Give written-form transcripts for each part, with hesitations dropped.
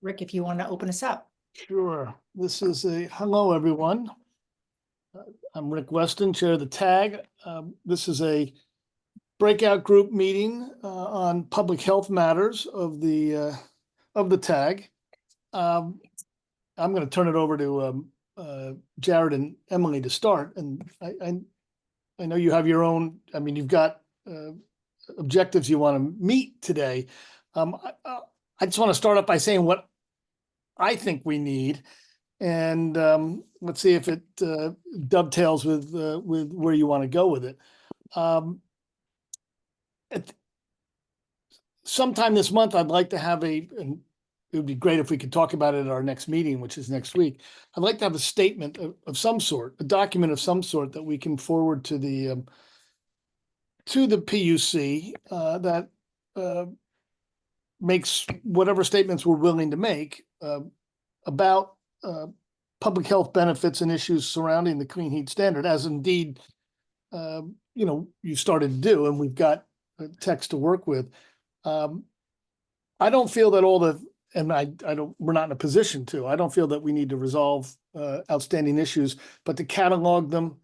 Rick, if you want to open us up. Sure. This is hello, everyone. I'm Rick Weston, Chair of the TAG. This is a breakout group meeting on public health matters of the TAG. I'm going to turn it over to Jared and Emily to start. And I know you have your own. I mean, you've got objectives you want to meet today. I just want to start off by saying what I think we need, and let's see if it dovetails with where you want to go with it. Sometime this month, I'd like to have and it would be great if we could talk about it at our next meeting, which is next week. I'd like to have a statement of some sort, a document of some sort that we can forward to the PUC that makes whatever statements we're willing to make about public health benefits and issues surrounding the clean heat standard, as indeed, you started to do, and we've got a text to work with. I don't feel that we're not in a position to. I don't feel that we need to resolve outstanding issues, but to catalog them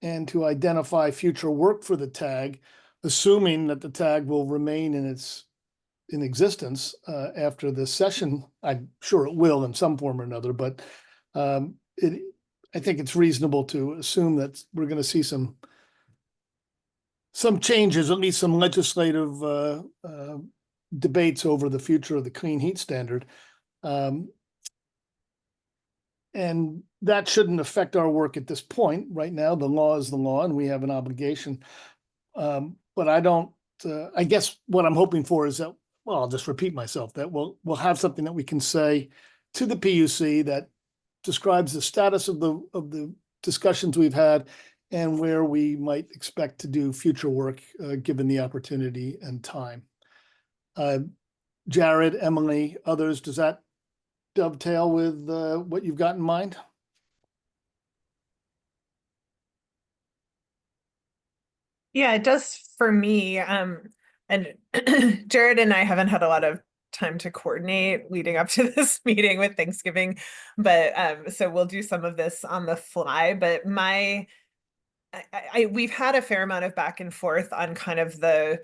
and to identify future work for the TAG, assuming that the TAG will remain in existence after this session. I'm sure it will in some form or another, but I think it's reasonable to assume that we're going to see some changes, at least some legislative debates over the future of the clean heat standard. And that shouldn't affect our work at this point. Right now, the law is the law, and we have an obligation. But I guess what I'm hoping for is that, well, I'll just repeat myself, that we'll have something that we can say to the PUC that describes the status of the discussions we've had and where we might expect to do future work given the opportunity and time. Jared, Emily, others, does that dovetail with what you've got in mind? Yeah, it does for me. And Jared and I haven't had a lot of time to coordinate leading up to this meeting with Thanksgiving, but so we'll do some of this on the fly. But we've had a fair amount of back and forth on kind of the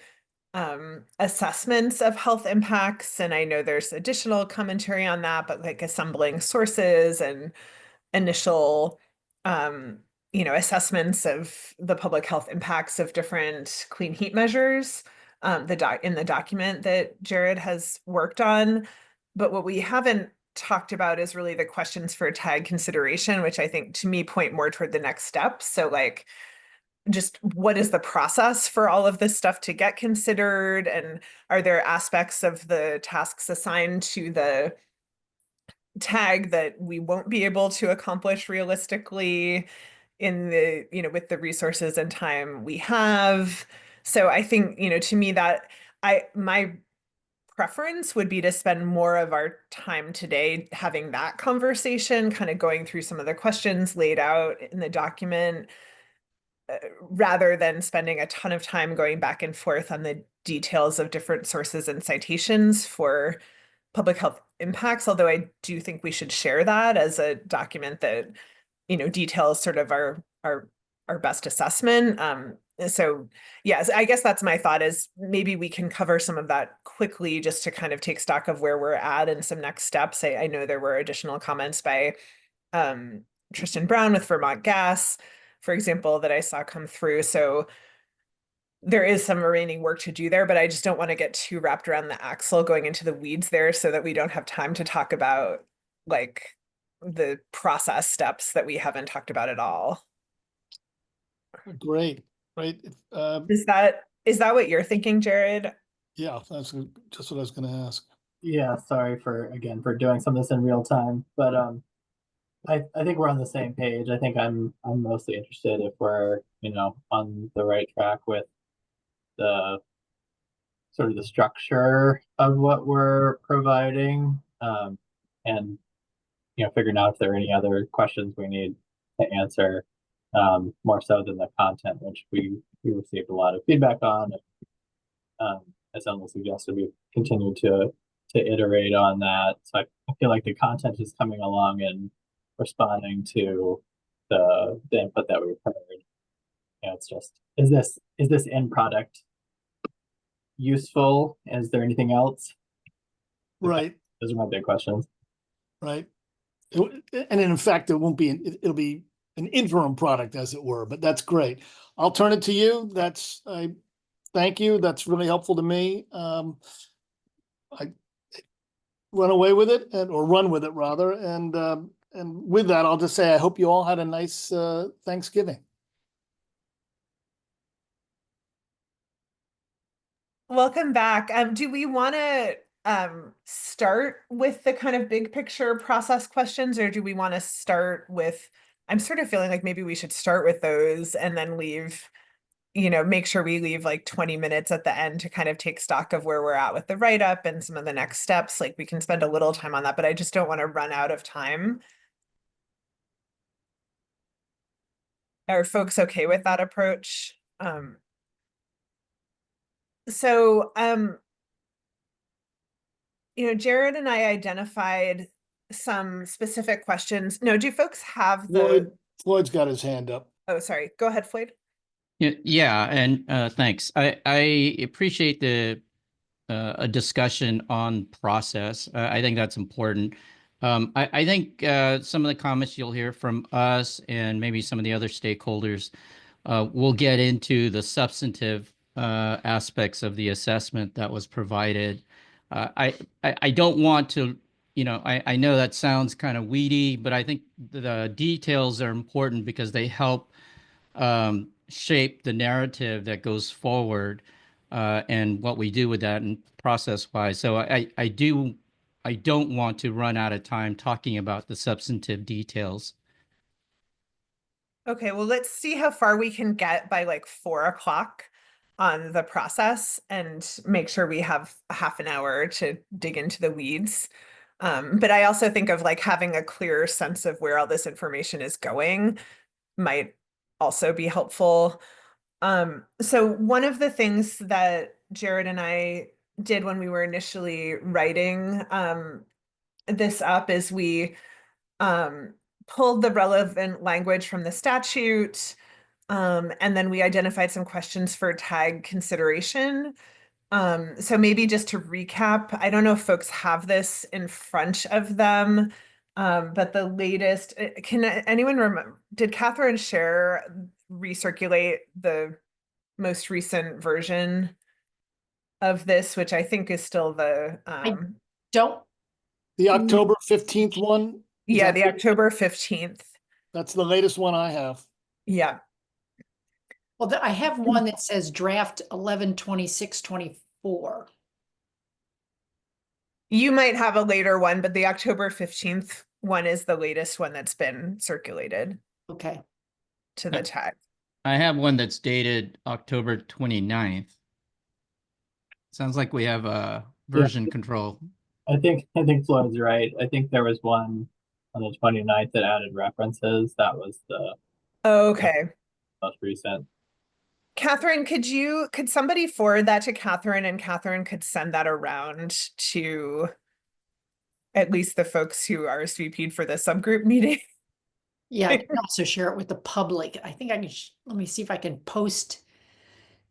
assessments of health impacts, and I know there's additional commentary on that, but like assembling sources and initial assessments of the public health impacts of different clean heat measures in the document that Jared has worked on. But what we haven't talked about is really the questions for TAG consideration, which I think to me point more toward the next step. So like, just what is the process for all of this stuff to get considered? And are there aspects of the tasks assigned to the TAG that we won't be able to accomplish realistically in the, with the resources and time we have? So I think, to me that my preference would be to spend more of our time today having that conversation, kind of going through some of the questions laid out in the document, rather than spending a ton of time going back and forth on the details of different sources and citations for public health impacts. Although I do think we should share that as a document that, details sort of our best assessment. So yes, I guess that's my thought, is maybe we can cover some of that quickly just to kind of take stock of where we're at and some next steps. I know there were additional comments by Tristan Brown with Vermont Gas, for example, that I saw come through. So there is some remaining work to do there, but I just don't want to get too wrapped around the axle going into the weeds there so that we don't have time to talk about like the process steps that we haven't talked about at all. Great. Is that what you're thinking, Jared? Yeah, that's just what I was going to ask. Yeah, sorry for doing some of this in real time, but I think we're on the same page. I think I'm mostly interested if we're on the right track with the sort of the structure of what we're providing, and figuring out if there are any other questions we need to answer, more so than the content, which we received a lot of feedback on. As Ellen suggested, we continue to iterate on that. So I feel like the content is coming along and responding to the input that we've heard. It's just, is this end product useful? Is there anything else? Right, Those are my big questions. right. And in fact, it won't be, it'll be an interim product, as it were, but that's great. I'll turn it to you. Thank you. That's really helpful to me. I run away with it or run with it rather. And with that, I'll just say, I hope you all had a nice Thanksgiving. Welcome back. Do we want to start with the kind of big picture process questions, or do we want to start with, I'm sort of feeling like maybe we should start with those and then leave, make sure we leave like 20 minutes at the end to kind of take stock of where we're at with the write-up and some of the next steps. Like we can spend a little time on that, but I just don't want to run out of time. Are folks okay with that approach? Jared and I identified some specific questions. No, do folks have Floyd's got his hand up. Oh, sorry. Go ahead, Floyd. Yeah, and thanks. I appreciate the a discussion on process. I think that's important. I think some of the comments you'll hear from us and maybe some of the other stakeholders will get into the substantive aspects of the assessment that was provided. I don't want to, I know that sounds kind of weedy, but I think the details are important because they help shape the narrative that goes forward and what we do with that and process-wise. So I don't want to run out of time talking about the substantive details. Okay, well, let's see how far we can get by like 4 o'clock on the process and make sure we have a half an hour to dig into the weeds. But I also think of like having a clearer sense of where all this information is going might also be helpful. So one of the things that Jared and I did when we were initially writing this up is we pulled the relevant language from the statute, and then we identified some questions for tag consideration. So maybe just to recap, I don't know if folks have this in front of them, but the latest, can anyone remember, did Catherine recirculate the most recent version of this, which I think is still the Don't. The October 15th one? Yeah, the October 15th. That's the latest one I have. Yeah. Well, I have one that says draft 11/26/24. You might have a later one, but the October 15th one is the latest one that's been circulated Okay. to the tag. I have one that's dated October 29th. Sounds like we have a version control. I think Floyd's right. I think there was one on the 29th that added references. That was the Okay. most recent. Catherine, could somebody forward that to Catherine, and Catherine could send that around to at least the folks who RSVP'd for the subgroup meeting? Yeah, I can also share it with the public. I think I can, let me see if I can post.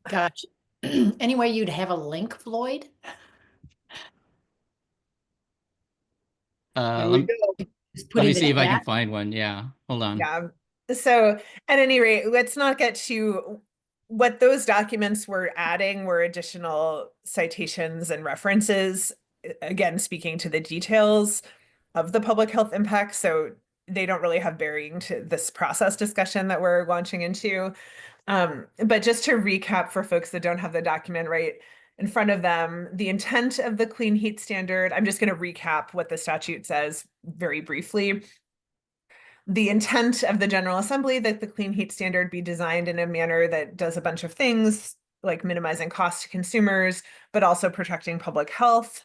Gosh, anyway, you'd have a link, Floyd? Let Just put me it see in if I can that. find one. Yeah, hold on. Yeah. So at any rate, let's not get to what those documents were adding were additional citations and references, again, speaking to the details of the public health impacts. So they don't really have bearing to this process discussion that we're launching into. But just to recap for folks that don't have the document right in front of them, the intent of the clean heat standard, I'm just going to recap what the statute says very briefly. The intent of the General Assembly that the clean heat standard be designed in a manner that does a bunch of things, like minimizing cost to consumers, but also protecting public health.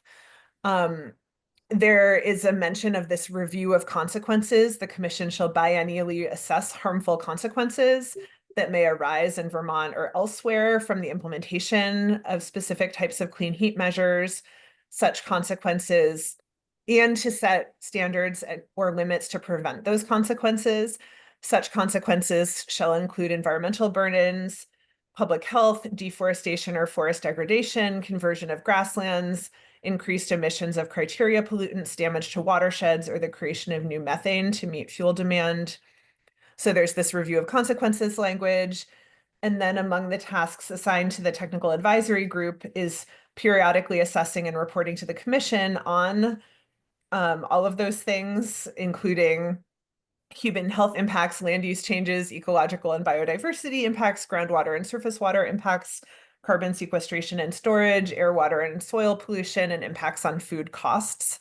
There is a mention of this review of consequences. The commission shall biennially assess harmful consequences that may arise in Vermont or elsewhere from the implementation of specific types of clean heat measures. such consequences and to set standards or limits to prevent those consequences. Such consequences shall include environmental burdens, public health, deforestation or forest degradation, conversion of grasslands, increased emissions of criteria pollutants, damage to watersheds, or the creation of new methane to meet fuel demand. So there's this review of consequences language. And then among the tasks assigned to the technical advisory group is periodically assessing and reporting to the commission on all of those things, including human health impacts, land use changes, ecological and biodiversity impacts, groundwater and surface water impacts, carbon sequestration and storage, air, water, and soil pollution, and impacts on food costs.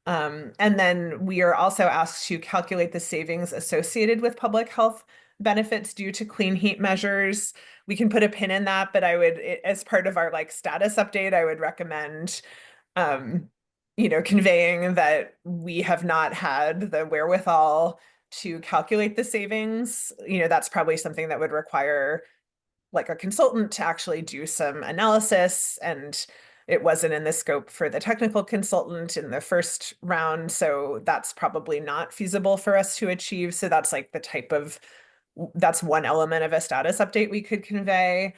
And then we are also asked to calculate the savings associated with public health benefits due to clean heat measures. We can put a pin in that, but I would, as part of our like status update, I would recommend conveying that we have not had the wherewithal to calculate the savings. That's probably something that would require like a consultant to actually do some analysis, and it wasn't in the scope for the technical consultant in the first round. So that's probably not feasible for us to achieve. So that's like that's one element of a status update we could convey.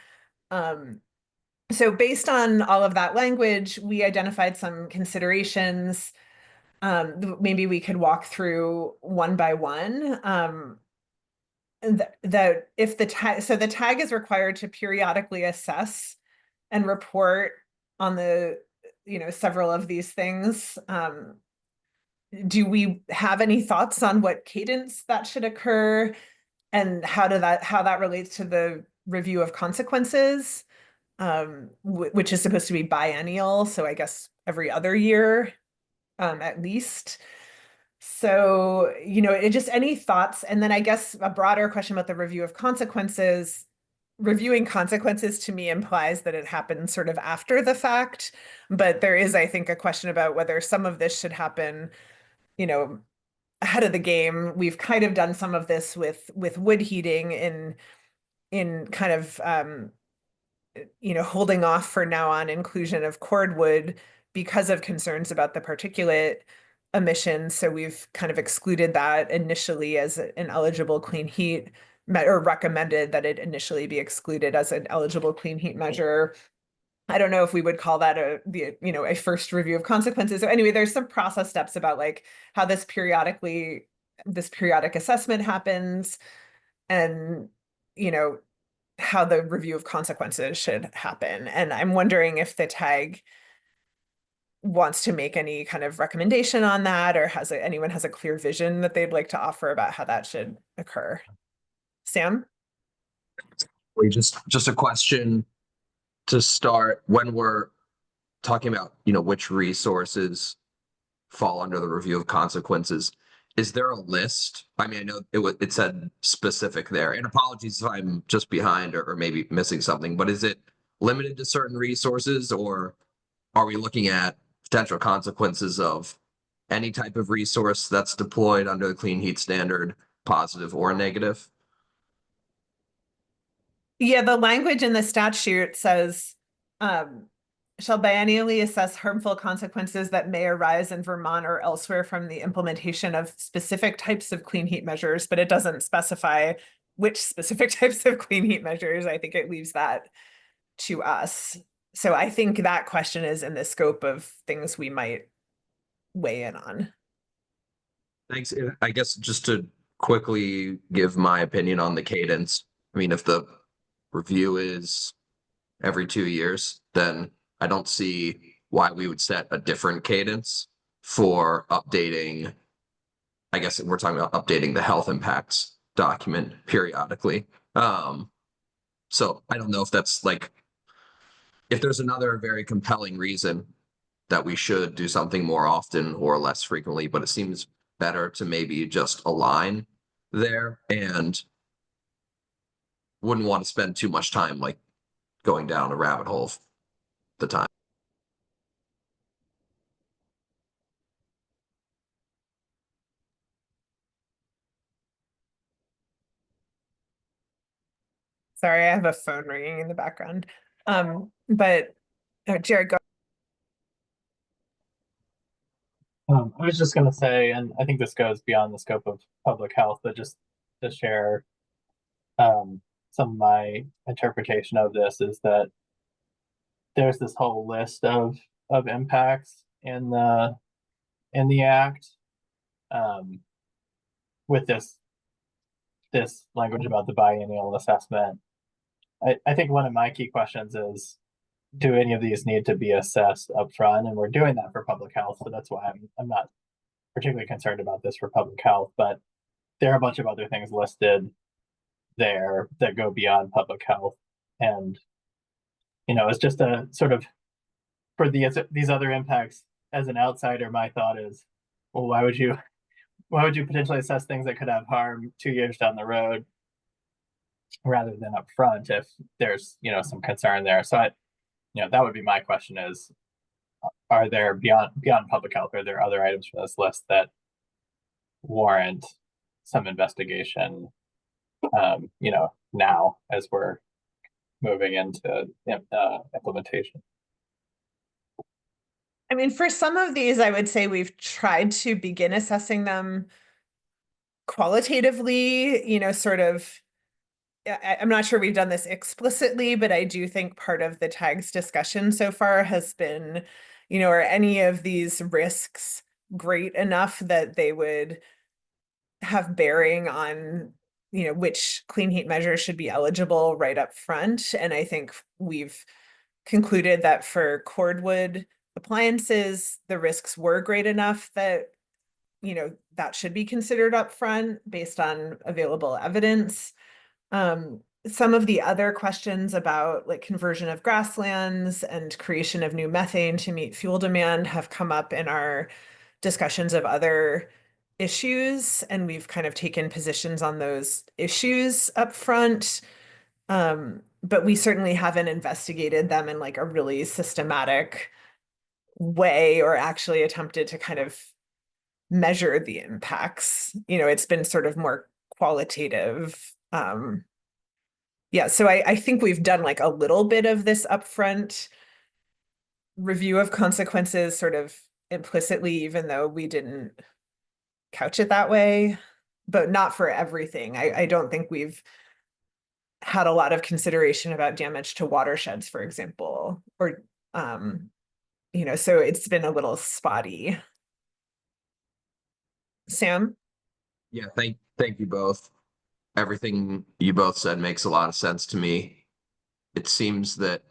So based on all of that language, we identified some considerations. Maybe we could walk through one by one. That if the tag is required to periodically assess and report on the several of these things. Do we have any thoughts on what cadence that should occur, and how that relates to the review of consequences, which is supposed to be biennial, so I guess every other year at least. So, just any thoughts? And then I guess a broader question about the review of consequences. Reviewing consequences to me implies that it happens sort of after the fact, but there is, I think, a question about whether some of this should happen, ahead of the game. We've kind of done some of this with wood heating in kind of holding off for now on inclusion of cordwood because of concerns about the particulate emissions. So we've kind of excluded that initially as an eligible clean heat, or recommended that it initially be excluded as an eligible clean heat measure. I don't know if we would call that a first review of consequences. So anyway, there's some process steps about like how this periodic assessment happens, and how the review of consequences should happen. And I'm wondering if the tag wants to make any kind of recommendation on that, or anyone has a clear vision that they'd like to offer about how that should occur. Sam? Just a question to start. When we're talking about, which resources fall under the review of consequences, is there a list? I mean, I know it said specific there, and apologies if I'm just behind or maybe missing something, but is it limited to certain resources, or are we looking at potential consequences of any type of resource that's deployed under the clean heat standard, positive or negative? Yeah, the language in the statute says, shall biennially assess harmful consequences that may arise in Vermont or elsewhere from the implementation of specific types of clean heat measures, but it doesn't specify which specific types of clean heat measures. I think it leaves that to us. So I think that question is in the scope of things we might weigh in on. Thanks. I guess just to quickly give my opinion on the cadence. I mean, if the review is every 2 years, then I don't see why we would set a different cadence for updating. I guess we're talking about updating the health impacts document periodically. So I don't know if that's like, if there's another very compelling reason that we should do something more often or less frequently, but it seems better to maybe just align there, and wouldn't want to spend too much time like going down a rabbit hole the time. Sorry, I have a phone ringing in the background. But Jared, go. I was just going to say, and I think this goes beyond the scope of public health, but just to share some of my interpretation of this is that there's this whole list of impacts in the act, um, with this language about the biennial assessment. I think one of my key questions is, do any of these need to be assessed upfront? And we're doing that for public health, so that's why I'm not particularly concerned about this for public health. But there are a bunch of other things listed there that go beyond public health, and it's just a sort of, for these other impacts, as an outsider, my thought is, well, why would you potentially assess things that could have harm 2 years down the road rather than up front if there's some concern there? So that would be my question: is, are there beyond public health, are there other items from this list that warrant some investigation, now as we're moving into implementation? I mean, for some of these, I would say we've tried to begin assessing them qualitatively, sort of. I'm not sure we've done this explicitly, but I do think part of the tags discussion so far has been, are any of these risks great enough that they would have bearing on, which clean heat measures should be eligible right up front. And I think we've concluded that for cordwood appliances, the risks were great enough that, that should be considered up front based on available evidence. Some of the other questions about like conversion of grasslands and creation of new methane to meet fuel demand have come up in our discussions of other issues, and we've kind of taken positions on those issues up front. But we certainly haven't investigated them in like a really systematic way or actually attempted to kind of measure the impacts. It's been sort of more qualitative. Yeah, so I think we've done like a little bit of this upfront review of consequences sort of implicitly, even though we didn't couch it that way, but not for everything. I don't think we've had a lot of consideration about damage to watersheds, for example, or, so it's been a little spotty. Sam? Yeah, thank you both. Everything you both said makes a lot of sense to me. It seems that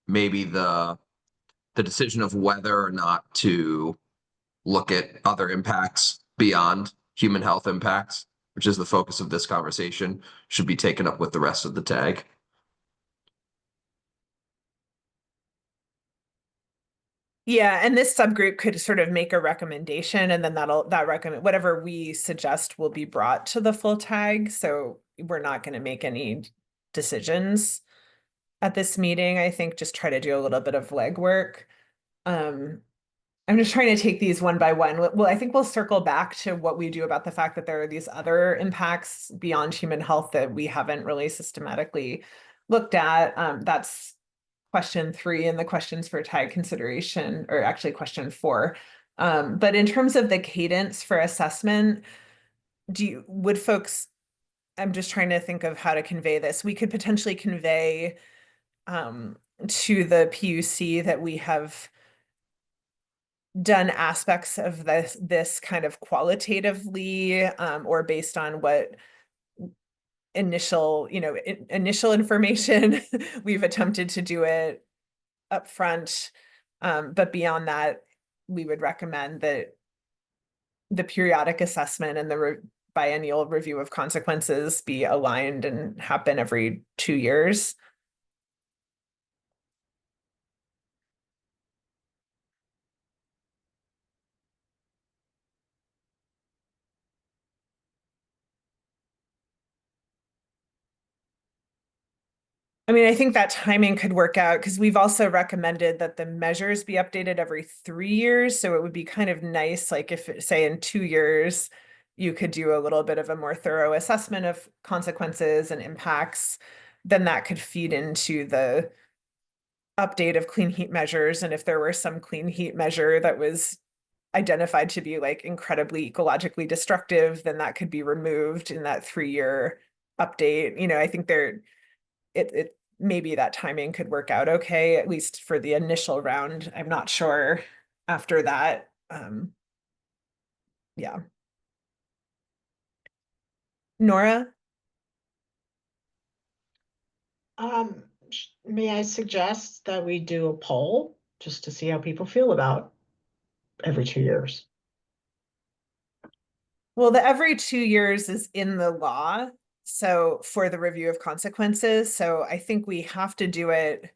maybe the decision of whether or not to look at other impacts beyond human health impacts, which is the focus of this conversation, should be taken up with the rest of the tag. Yeah, and this subgroup could sort of make a recommendation, and then whatever we suggest will be brought to the full tag. So we're not going to make any decisions at this meeting. I think just try to do a little bit of legwork. I'm just trying to take these one by one. Well, I think we'll circle back to what we do about the fact that there are these other impacts beyond human health that we haven't really systematically looked at. That's question 3 in the questions for tag consideration, or actually question 4. But in terms of the cadence for assessment, would folks, I'm just trying to think of how to convey this. We could potentially convey to the PUC that we have done aspects of this kind of qualitatively, or based on what initial information we've attempted to do it up front. But beyond that, we would recommend that the periodic assessment and the biennial review of consequences be aligned and happen every 2 years. I mean, I think that timing could work out because we've also recommended that the measures be updated every 3 years. So it would be kind of nice, like if, say, in 2 years, you could do a little bit of a more thorough assessment of consequences and impacts, then that could feed into the update of clean heat measures. And if there were some clean heat measure that was identified to be like incredibly ecologically destructive, then that could be removed in that 3-year update. You know, I think it maybe that timing could work out okay, at least for the initial round. I'm not sure after that. Yeah. Nora? May I suggest that we do a poll just to see how people feel about every 2 years? Well, the every 2 years is in the law. So for the review of consequences, so I think we have to do it,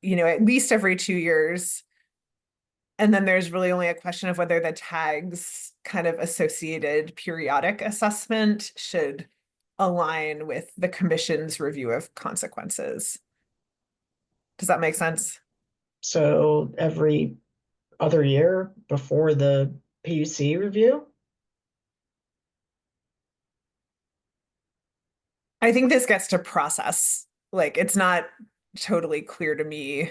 you know, at least every 2 years. And then there's really only a question of whether the tags kind of associated periodic assessment should align with the commission's review of consequences. Does that make sense? So every other year before the PUC review? I think this gets to process. Like, it's not totally clear to me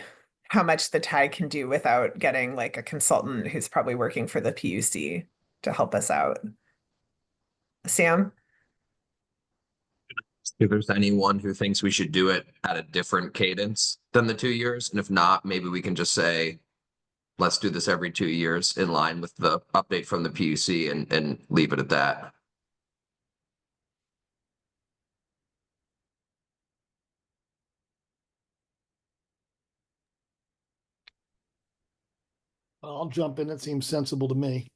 how much the tag can do without getting like a consultant who's probably working for the PUC to help us out. Sam? If there's anyone who thinks we should do it at a different cadence than the 2 years, and if not, maybe we can just say, let's do this every 2 years in line with the update from the PUC and leave it at that. I'll jump in. It seems sensible to me.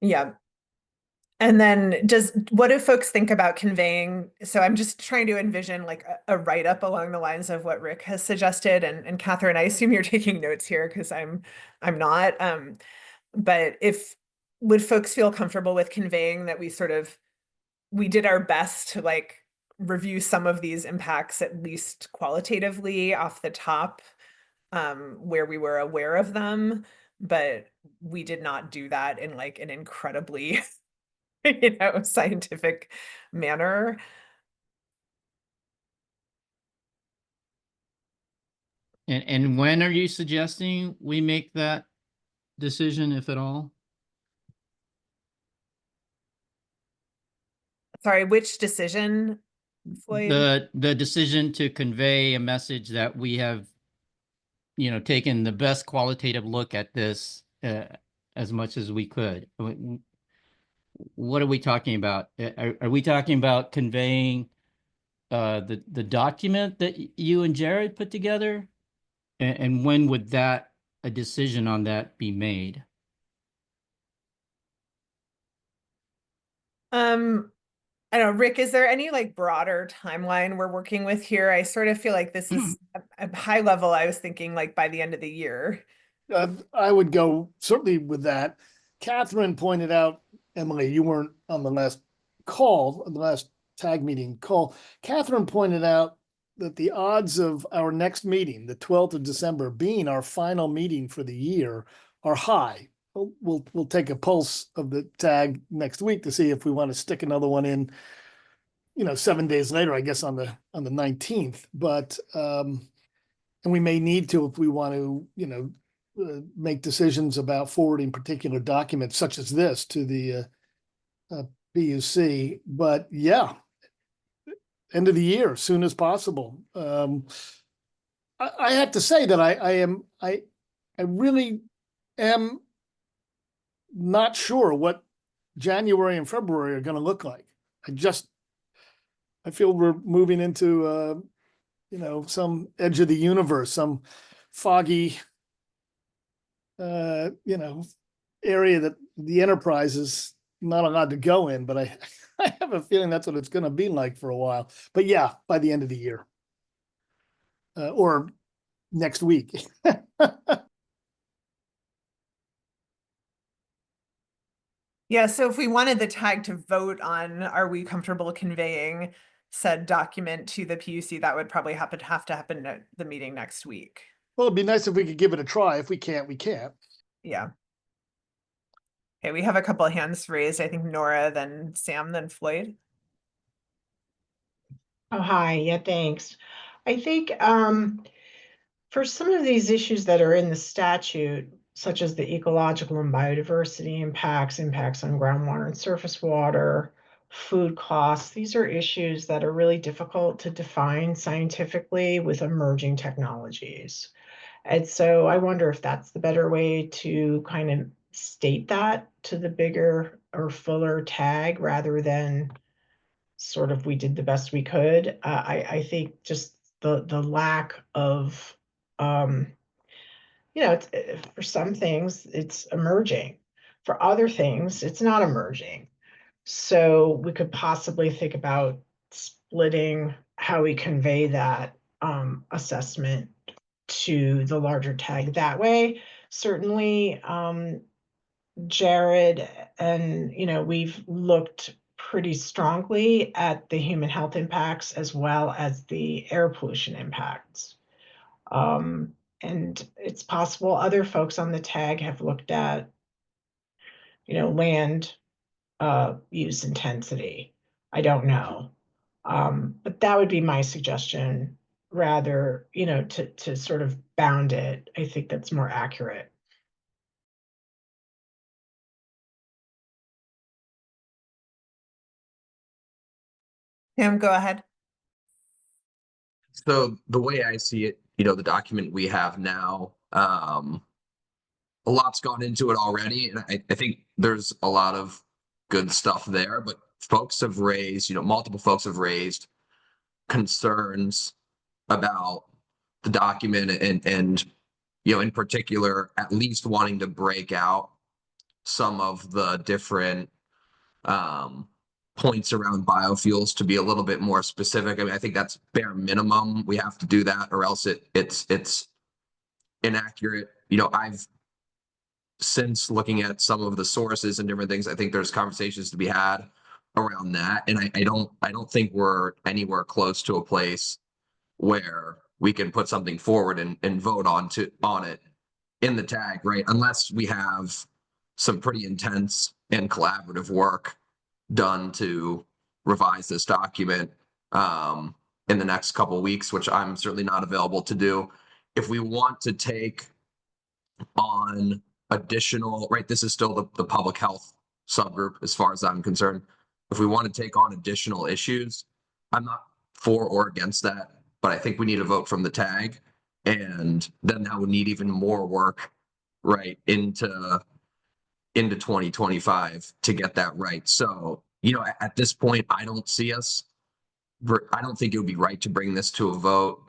Yeah. And then what do folks think about conveying? So I'm just trying to envision like a write-up along the lines of what Rick has suggested. And Catherine, I assume you're taking notes here because I'm not. But would folks feel comfortable with conveying that we did our best to like review some of these impacts at least qualitatively off the top, where we were aware of them, but we did not do that in like an incredibly scientific manner. And when are you suggesting we make that decision, if at all? Sorry, which decision, Floyd? The decision to convey a message that we have, taken the best qualitative look at this as much as we could. What are we talking about? Are we talking about conveying the document that you and Jared put together? And when would a decision on that be made? I don't know, Rick, is there any like broader timeline we're working with here? I sort of feel like this is a high level. I was thinking like by the end of the year. I would go certainly with that. Catherine pointed out, Emily, you weren't on the last tag meeting call. Catherine pointed out that the odds of our next meeting, the 12th of December, being our final meeting for the year are high. We'll take a pulse of the tag next week to see if we want to stick another one in, 7 days later, I guess on the 19th. But and we may need to if we want to, make decisions about forwarding particular documents such as this to the PUC. But yeah, end of the year, soon as possible. I have to say that I really am not sure what January and February are going to look like. I feel we're moving into some edge of the universe, some foggy area that the Enterprise is not allowed to go in, but I have a feeling that's what it's going to be like for a while. But yeah, by the end of the year or next week. Yeah, so if we wanted the tag to vote on, are we comfortable conveying said document to the PUC, that would probably have to happen at the meeting next week. Well, it'd be nice if we could give it a try. If we can't, we can't. Yeah. Okay, we have a couple of hands raised. I think Nora, then Sam, then Floyd. Oh, hi. Yeah, thanks. I think for some of these issues that are in the statute, such as the ecological and biodiversity impacts, impacts on groundwater and surface water, food costs, these are issues that are really difficult to define scientifically with emerging technologies. And so I wonder if that's the better way to kind of state that to the bigger or fuller tag rather than sort of we did the best we could. I think just the lack of for some things it's emerging. For other things, it's not emerging. So we could possibly think about splitting how we convey that assessment to the larger tag that way. Certainly, Jared and we've looked pretty strongly at the human health impacts as well as the air pollution impacts. And it's possible other folks on the tag have looked at land use intensity. I don't know. But that would be my suggestion rather, to sort of bound it. I think that's more accurate. Tim, go ahead. So the way I see it, the document we have now, a lot's gone into it already, and I think there's a lot of good stuff there, but folks have raised, multiple folks have raised concerns about the document and in particular, at least wanting to break out some of the different points around biofuels to be a little bit more specific. I mean, I think that's bare minimum. We have to do that, or else it's inaccurate. I've since looking at some of the sources and different things, I think there's conversations to be had around that, and I don't think we're anywhere close to a place where we can put something forward and vote on it in the tag, right? Unless we have some pretty intense and collaborative work done to revise this document in the next couple of weeks, which I'm certainly not available to do. If we want to take on additional, right, this is still the public health subgroup as far as I'm concerned. If we want to take on additional issues, I'm not for or against that, but I think we need a vote from the tag, and then that would need even more work, right, into 2025 to get that right. So, at this point, I don't think it would be right to bring this to a vote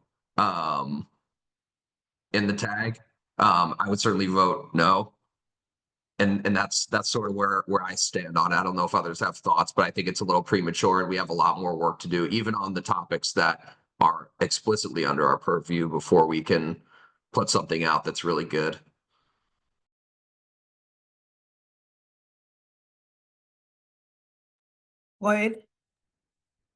in the tag. I would certainly vote no. And that's sort of where I stand on it. I don't know if others have thoughts, but I think it's a little premature and we have a lot more work to do, even on the topics that are explicitly under our purview, before we can put something out that's really good. Lloyd?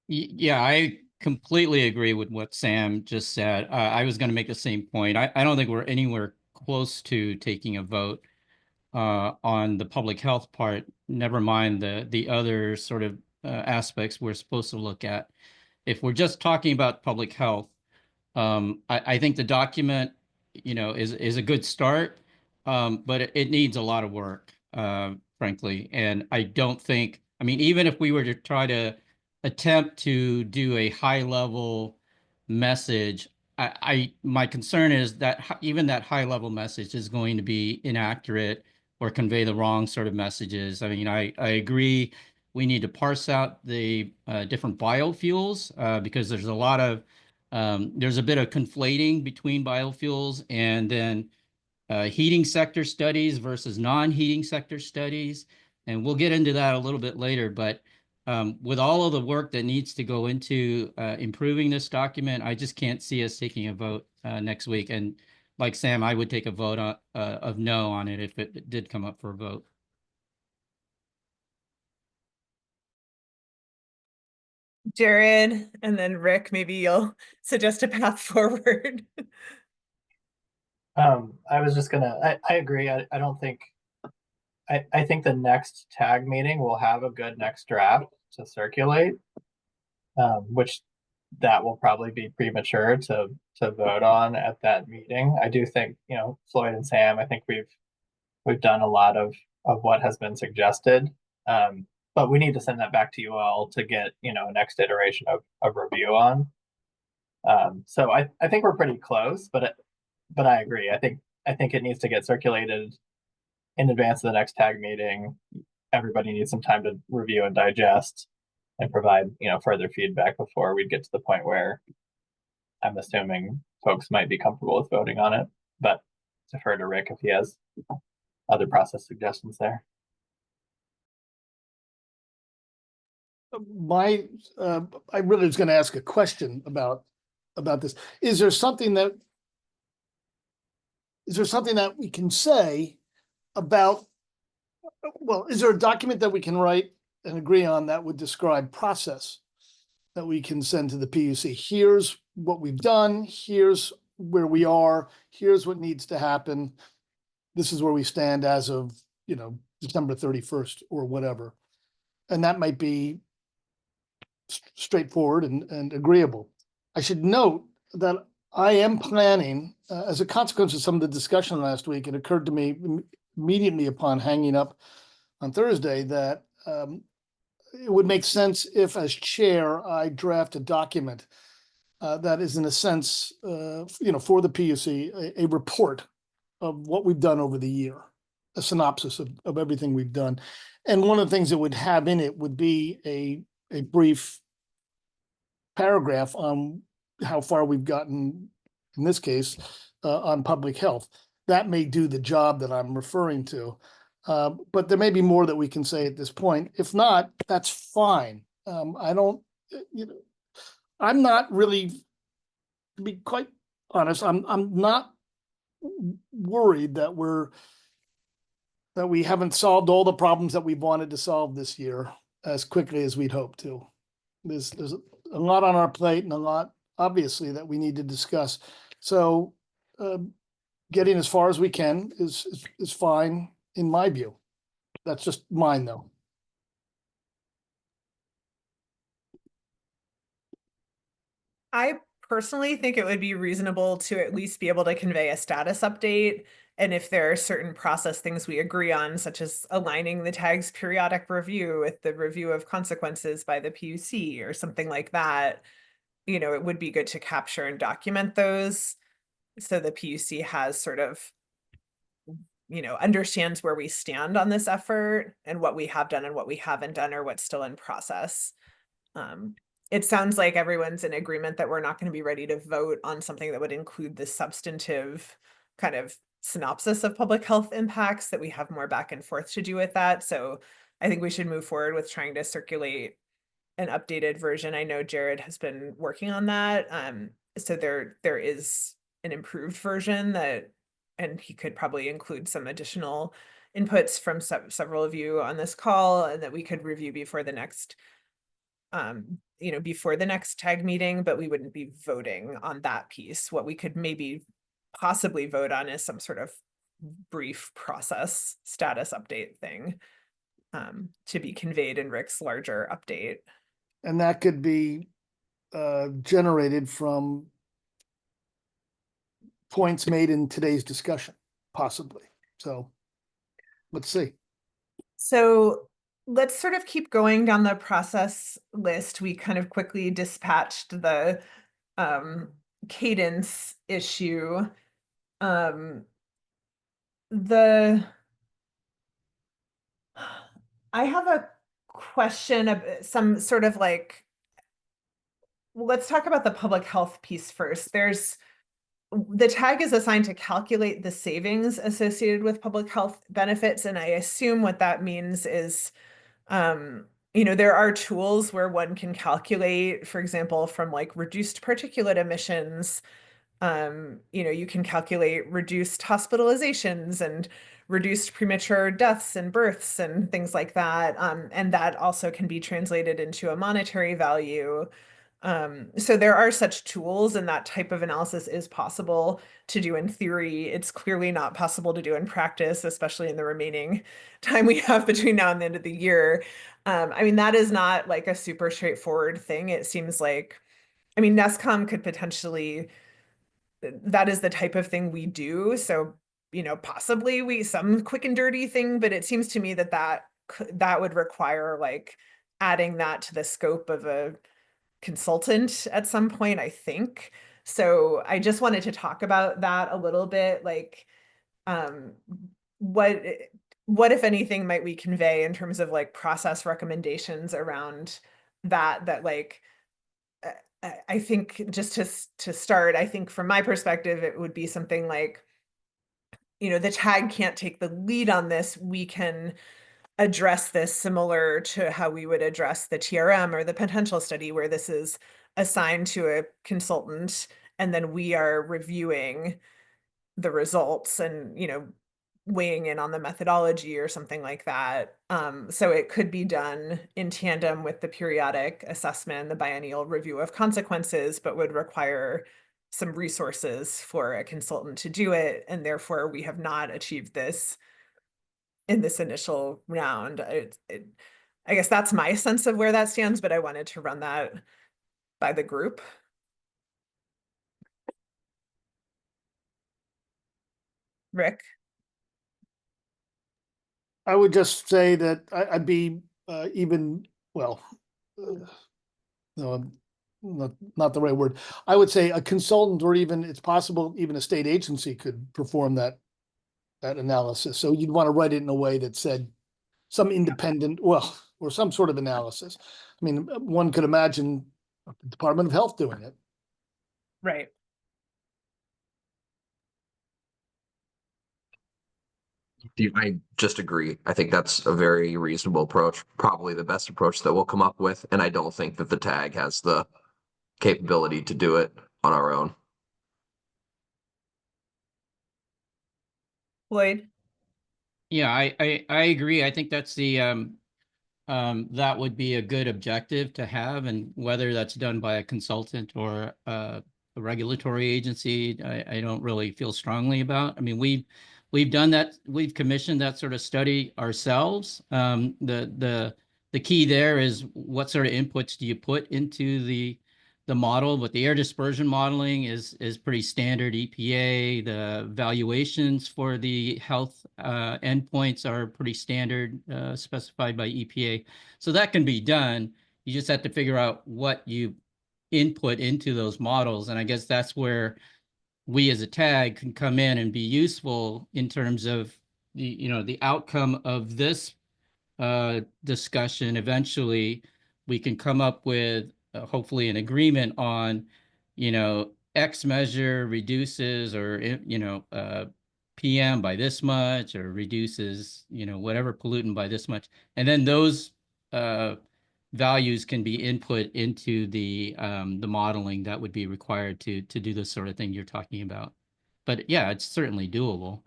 Yeah, I completely agree with what Sam just said. I was going to make the same point. I don't think we're anywhere close to taking a vote on the public health part, never mind the other sort of aspects we're supposed to look at. If we're just talking about public health, I think the document, is a good start, but it needs a lot of work, frankly. And I don't think, I mean, even if we were to try to attempt to do a high level message, my concern is that even that high level message is going to be inaccurate or convey the wrong sort of messages. I mean, I agree we need to parse out the different biofuels because there's a bit of conflating between biofuels and then heating sector studies versus non-heating sector studies. And we'll get into that a little bit later. But with all of the work that needs to go into improving this document, I just can't see us taking a vote next week. And like Sam, I would take a vote of no on it if it did come up for a vote. Jared, and then Rick, maybe you'll suggest a path forward. I was just gonna, I agree. I don't think, I think the next tag meeting will have a good next draft to circulate, which that will probably be premature to vote on at that meeting. I do think, Floyd and Sam, I think we've done a lot of what has been suggested. But we need to send that back to you all to get, next iteration of review on. So I think we're pretty close, but I agree. I think it needs to get circulated in advance of the next tag meeting. Everybody needs some time to review and digest and provide, further feedback before we get to the point where I'm assuming folks might be comfortable with voting on it, but defer to Rick if he has other process suggestions there. I really was going to ask a question about this. Is there something that we can say about, well, is there a document that we can write and agree on that would describe process that we can send to the PUC? Here's what we've done. Here's where we are. Here's what needs to happen. This is where we stand as of, December 31st or whatever. And that might be straightforward and agreeable. I should note that I am planning, as a consequence of some of the discussion last week, it occurred to me immediately upon hanging up on Thursday that it would make sense if, as chair, I draft a document that is, in a sense, for the PUC, a report of what we've done over the year, a synopsis of everything we've done. And one of the things it would have in it would be a brief paragraph on how far we've gotten, in this case, on public health. That may do the job that I'm referring to. But there may be more that we can say at this point. If not, that's fine. I'm not really, to be quite honest, I'm not worried that we haven't solved all the problems that we've wanted to solve this year as quickly as we'd hoped to. There's a lot on our plate and a lot, obviously, that we need to discuss. So getting as far as we can is fine in my view. That's just mine, though. I personally think it would be reasonable to at least be able to convey a status update. And if there are certain process things we agree on, such as aligning the tag's periodic review with the review of consequences by the PUC or something like that, it would be good to capture and document those so the PUC has sort of, understands where we stand on this effort and what we have done and what we haven't done or what's still in process. It sounds like everyone's in agreement that we're not going to be ready to vote on something that would include the substantive kind of synopsis of public health impacts, that we have more back and forth to do with that. So I think we should move forward with trying to circulate an updated version. I know Jared has been working on that. So there is an improved version and he could probably include some additional inputs from several of you on this call, and that we could review before the next tag meeting, but we wouldn't be voting on that piece. What we could maybe possibly vote on is some sort of brief process status update thing to be conveyed in Rick's larger update. And that could be generated from points made in today's discussion, possibly. So let's see. So let's sort of keep going down the process list. We kind of quickly dispatched the cadence issue. I have a question of some sort of like, let's talk about the public health piece first. The tag is assigned to calculate the savings associated with public health benefits. And I assume what that means is, there are tools where one can calculate, for example, from like reduced particulate emissions, you can calculate reduced hospitalizations and reduced premature deaths and births and things like that. And that also can be translated into a monetary value. So there are such tools, and that type of analysis is possible to do in theory. It's clearly not possible to do in practice, especially in the remaining time we have between now and the end of the year. That is not like a super straightforward thing. It seems like I mean, NESCOM could potentially, that is the type of thing we do. So, you know, possibly some quick and dirty thing, but it seems to me that that would require like adding that to the scope of a consultant at some point, I think. So I just wanted to talk about that a little bit, like, what if anything might we convey in terms of like process recommendations around that like I think just to start, I think from my perspective, it would be something like, you know, the tag can't take the lead on this. We can address this similar to how we would address the TRM or the potential study, where this is assigned to a consultant and then we are reviewing the results and, you know, weighing in on the methodology or something like that. So it could be done in tandem with the periodic assessment, the biennial review of consequences, but would require some resources for a consultant to do it. And therefore we have not achieved this in this initial round. I guess that's my sense of where that stands, but I wanted to run that by the group. Rick? I would just say that I'd be even, well, no, not the right word. I would say a consultant, or even, it's possible, even a state agency could perform that analysis. So you'd want to write it in a way that said some independent, well, or some sort of analysis. I mean, one could imagine the Department of Health doing it. Right. I just agree. I think that's a very reasonable approach, probably the best approach that we'll come up with. And I don't think that the tag has the capability to do it on our own. Lloyd? Yeah, I agree. I think that's that would be a good objective to have, and whether that's done by a consultant or a regulatory agency, I don't really feel strongly about. I mean, we've done that. We've commissioned that sort of study ourselves. The key there is what sort of inputs do you put into the model, but the air dispersion modeling is pretty standard EPA. The valuations for the health endpoints are pretty standard, specified by EPA. So that can be done. You just have to figure out what you input into those models. And I guess that's where we as a tag can come in and be useful in terms of the outcome of this discussion. Eventually we can come up with hopefully an agreement on, X measure reduces, or, PM by this much, or reduces, whatever pollutant by this much. And then those values can be input into the modeling that would be required to do this sort of thing you're talking about. But yeah, it's certainly doable.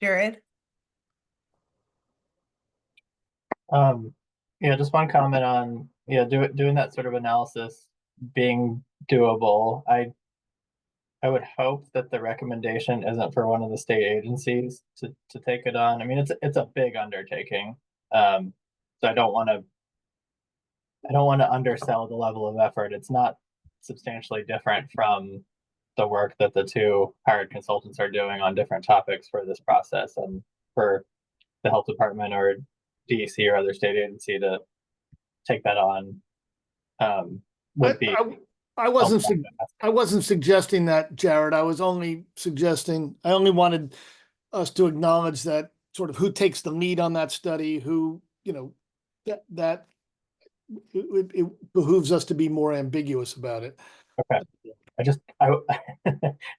Jared? Yeah, just one comment on, doing that sort of analysis being doable. I would hope that the recommendation isn't for one of the state agencies to take it on. I mean, it's a big undertaking. So I don't want to undersell the level of effort. It's not substantially different from the work that the two hired consultants are doing on different topics for this process, and for the health department or DEC or other state agency to take that on would be. I wasn't suggesting that, Jared. I only wanted us to acknowledge that sort of who takes the lead on that study, who, that it behooves us to be more ambiguous about it. Okay. I just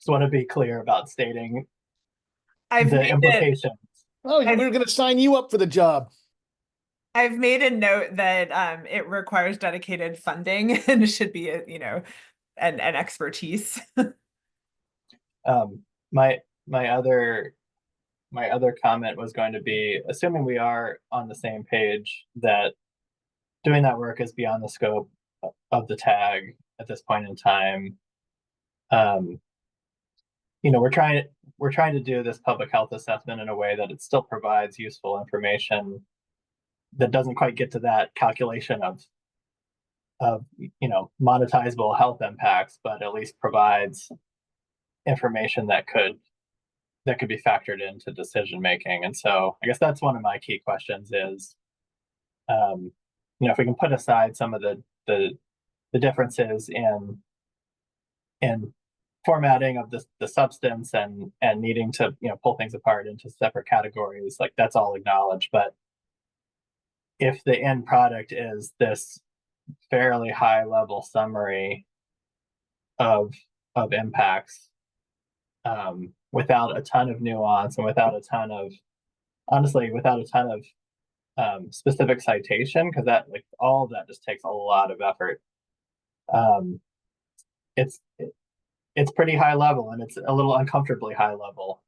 want to be clear about stating the implications. Oh, we were going to sign you up for the job. I've made a note that it requires dedicated funding and it should be an expertise. My other comment was going to be, assuming we are on the same page that doing that work is beyond the scope of the tag at this point in time. We're trying to do this public health assessment in a way that it still provides useful information that doesn't quite get to that calculation of monetizable health impacts, but at least provides information that could be factored into decision making. And so I guess that's one of my key questions is, if we can put aside some of the differences in formatting of the substance and needing to pull things apart into separate categories, like that's all acknowledged. But if the end product is this fairly high level summary of impacts, without a ton of nuance and without a ton of specific citation, because that all of that just takes a lot of effort. It's pretty high level, and it's a little uncomfortably high level,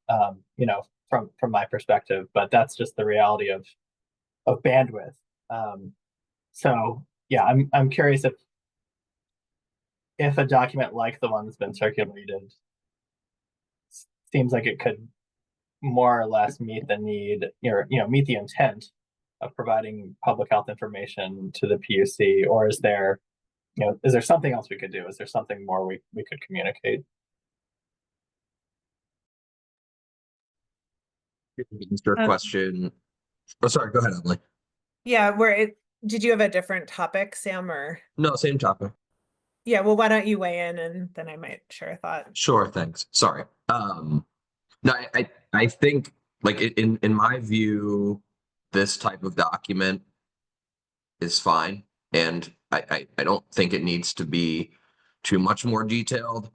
from my perspective. But that's just the reality of bandwidth. So yeah, I'm curious if a document like the one that's been circulated seems like it could more or less meet the need, meet the intent of providing public health information to the PUC, or is there something else we could do? Is there something more we could communicate? Your question. Oh, sorry. Go ahead, Emily. Yeah, did you have a different topic, Sam, or? No, same topic. Yeah, well, why don't you weigh in and then I might share a thought. Sure. Thanks. Sorry. No, I think in my view, this type of document is fine, and I don't think it needs to be too much more detailed.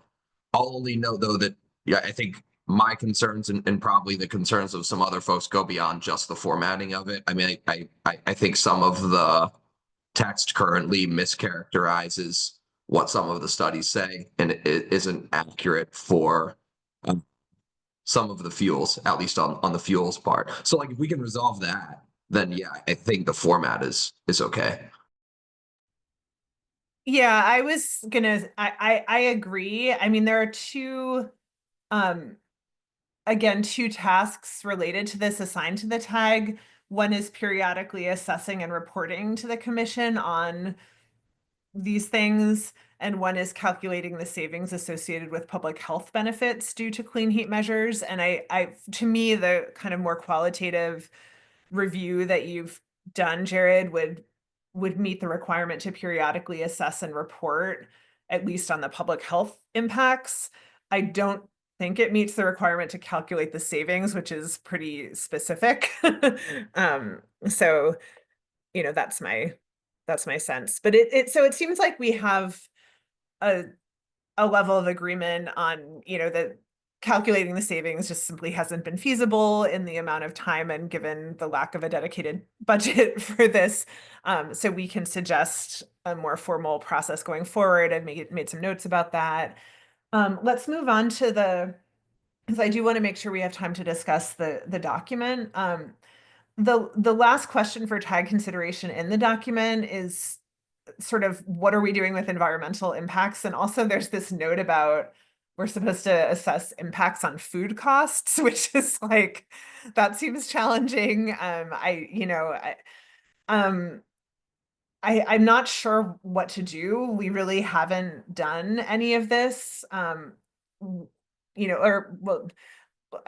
I'll only note though that I think my concerns and probably the concerns of some other folks go beyond just the formatting of it. I mean, I think some of the text currently mischaracterizes what some of the studies say, and it isn't accurate for some of the fuels, at least on the fuels part. So if we can resolve that, then yeah, I think the format is okay. Yeah, I agree. I mean, there are two tasks related to this assigned to the tag. One is periodically assessing and reporting to the commission on these things, and one is calculating the savings associated with public health benefits due to clean heat measures. And to me, the kind of more qualitative review that you've done, Jared, would meet the requirement to periodically assess and report, at least on the public health impacts. I don't think it meets the requirement to calculate the savings, which is pretty specific. So, that's my sense. But so it seems like we have a level of agreement on, that calculating the savings just simply hasn't been feasible in the amount of time and given the lack of a dedicated budget for this. So we can suggest a more formal process going forward. I've made some notes about that. Let's move on to because I do want to make sure we have time to discuss the document. The last question for tag consideration in the document is sort of what are we doing with environmental impacts? And also there's this note about we're supposed to assess impacts on food costs, which is that seems challenging. I'm not sure what to do. We really haven't done any of this.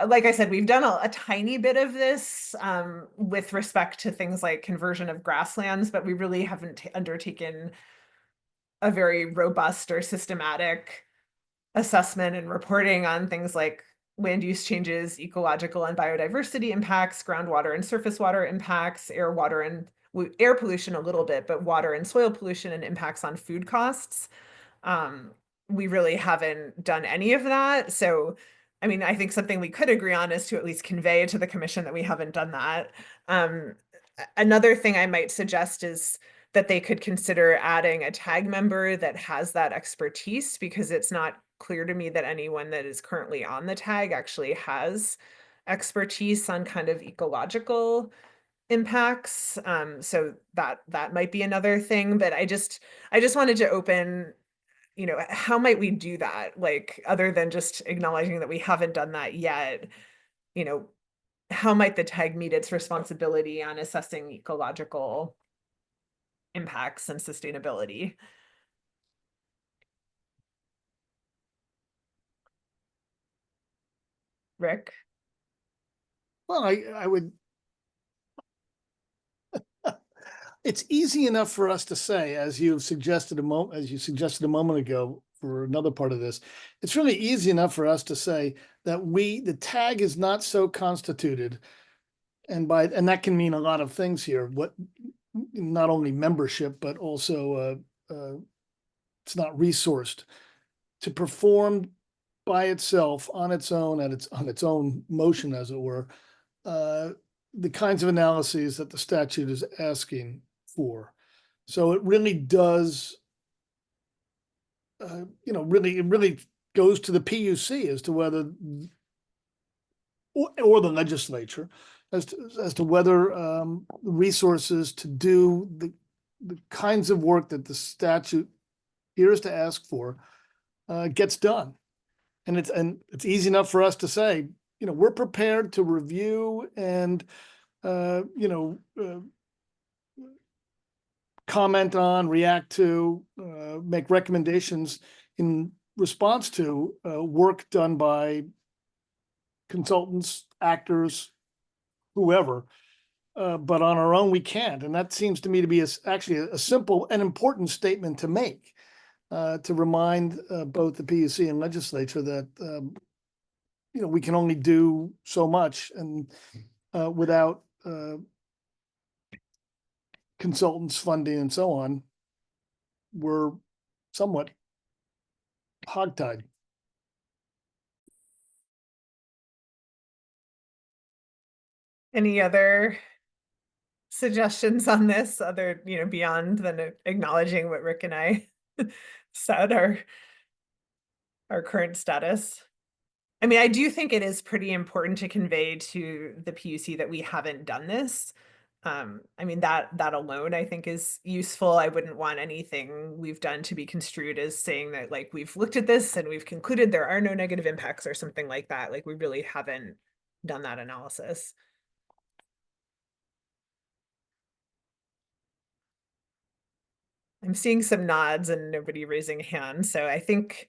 Like I said, we've done a tiny bit of this with respect to things like conversion of grasslands, but we really haven't undertaken a very robust or systematic assessment and reporting on things like land use changes, ecological and biodiversity impacts, groundwater and surface water impacts, air pollution a little bit, but water and soil pollution and impacts on food costs. We really haven't done any of that. So I mean, I think something we could agree on is to at least convey to the commission that we haven't done that. Another thing I might suggest is that they could consider adding a tag member that has that expertise, because it's not clear to me that anyone that is currently on the tag actually has expertise on kind of ecological impacts. So that might be another thing, but I just wanted to open, how might we do that? Other than just acknowledging that we haven't done that yet, how might the tag meet its responsibility on assessing ecological impacts and sustainability. Rick? Well, I would, it's easy enough for us to say, as you suggested a moment ago for another part of this, it's really easy enough for us to say that the tag is not so constituted. And that can mean a lot of things here. Not only membership, but also it's not resourced to perform by itself on its own, on its own motion, as it were, the kinds of analyses that the statute is asking for. So it really does, it really goes to the PUC as to whether, or the legislature, as to whether resources to do the kinds of work that the statute appears to ask for gets done. And it's easy enough for us to say, we're prepared to review and comment on, react to, make recommendations in response to work done by consultants, actors, whoever. But on our own, we can't. And that seems to me to be actually a simple and important statement to make, to remind both the PUC and legislature that, we can only do so much, and without consultants, funding, and so on, we're somewhat hogtied. Any other suggestions on this, other, beyond than acknowledging what Rick and I said, our current status? I mean, I do think it is pretty important to convey to the PUC that we haven't done this. I mean, that alone I think is useful. I wouldn't want anything we've done to be construed as saying that, like, we've looked at this and we've concluded there are no negative impacts or something like that. Like, we really haven't done that analysis. I'm seeing some nods and nobody raising hands, so I think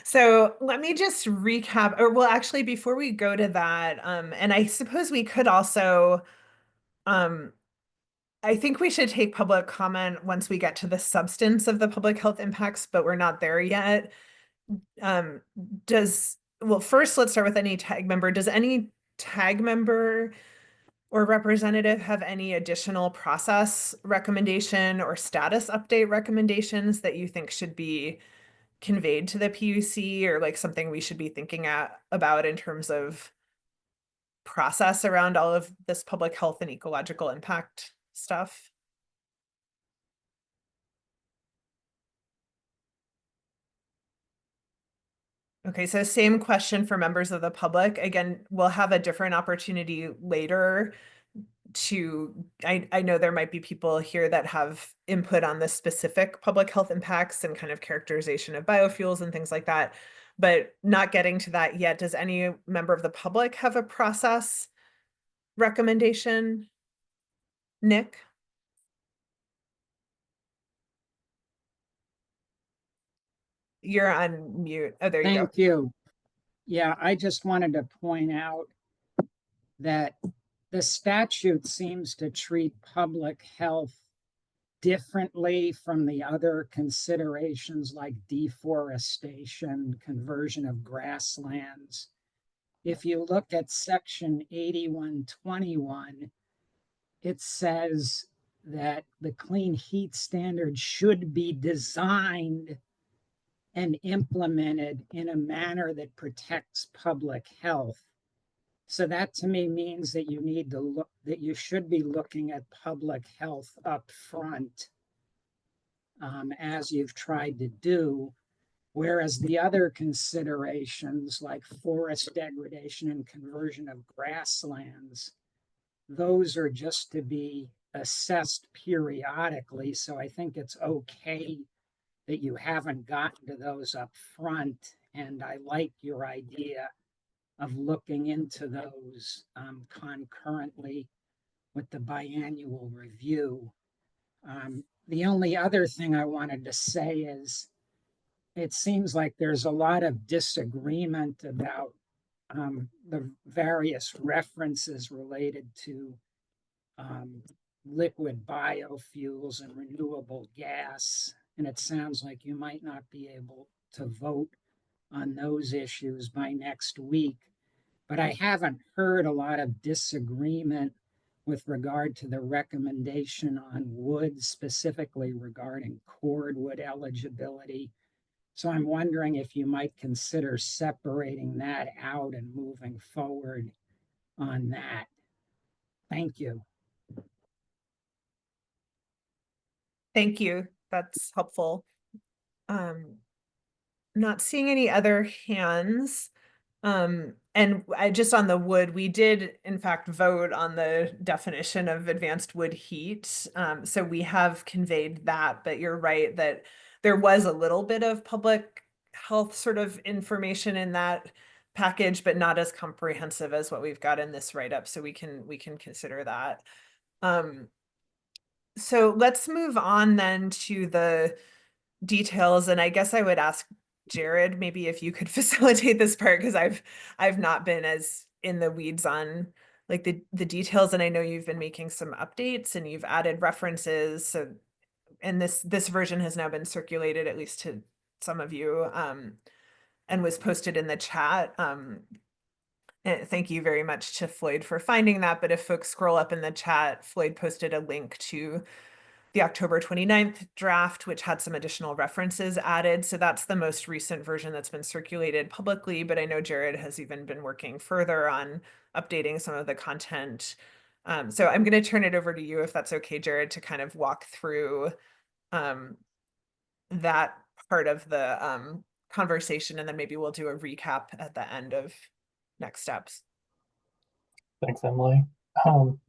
so let me just recap, or well, actually, before we go to that, and I suppose we could also, I think we should take public comment once we get to the substance of the public health impacts, but we're not there yet. Well, first, let's start with any tag member. Does any tag member or representative have any additional process recommendation or status update recommendations that you think should be conveyed to the PUC, or like something we should be thinking about in terms of process around all of this public health and ecological impact stuff? Okay, so same question for members of the public. Again, we'll have a different opportunity later I know there might be people here that have input on the specific public health impacts and kind of characterization of biofuels and things like that, but not getting to that yet. Does any member of the public have a process recommendation? Nick? You're on mute. Oh, there you go. Thank you. Yeah, I just wanted to point out that the statute seems to treat public health differently from the other considerations like deforestation, conversion of grasslands. If you look at section 8121, it says that the clean heat standard should be designed and implemented in a manner that protects public health. So that to me means that you should be looking at public health up front, as you've tried to do, whereas the other considerations like forest degradation and conversion of grasslands, those are just to be assessed periodically. So I think it's okay that you haven't gotten to those up front. And I like your idea of looking into those concurrently with the biannual review. The only other thing I wanted to say is it seems like there's a lot of disagreement about the various references related to liquid biofuels and renewable gas. And it sounds like you might not be able to vote on those issues by next week. But I haven't heard a lot of disagreement with regard to the recommendation on wood, specifically regarding cordwood eligibility. So I'm wondering if you might consider separating that out and moving forward on that. Thank you. Thank you. That's helpful. Not seeing any other hands. And I just on the wood, we did in fact vote on the definition of advanced wood heat. So we have conveyed that, but you're right that there was a little bit of public health sort of information in that package, but not as comprehensive as what we've got in this write-up. So we can consider that. So let's move on then to the details. And I guess I would ask Jared, maybe if you could facilitate this part, because I've not been as in the weeds on like the details. And I know you've been making some updates and you've added references. So, and this version has now been circulated, at least to some of you, and was posted in the chat. And thank you very much to Floyd for finding that. But if folks scroll up in the chat, Floyd posted a link to the October 29th draft, which had some additional references added. So that's the most recent version that's been circulated publicly, but I know Jared has even been working further on updating some of the content. So I'm going to turn it over to you, if that's okay, Jared, to kind of walk through that part of the conversation, and then maybe we'll do a recap at the end of next steps. Thanks, Emily.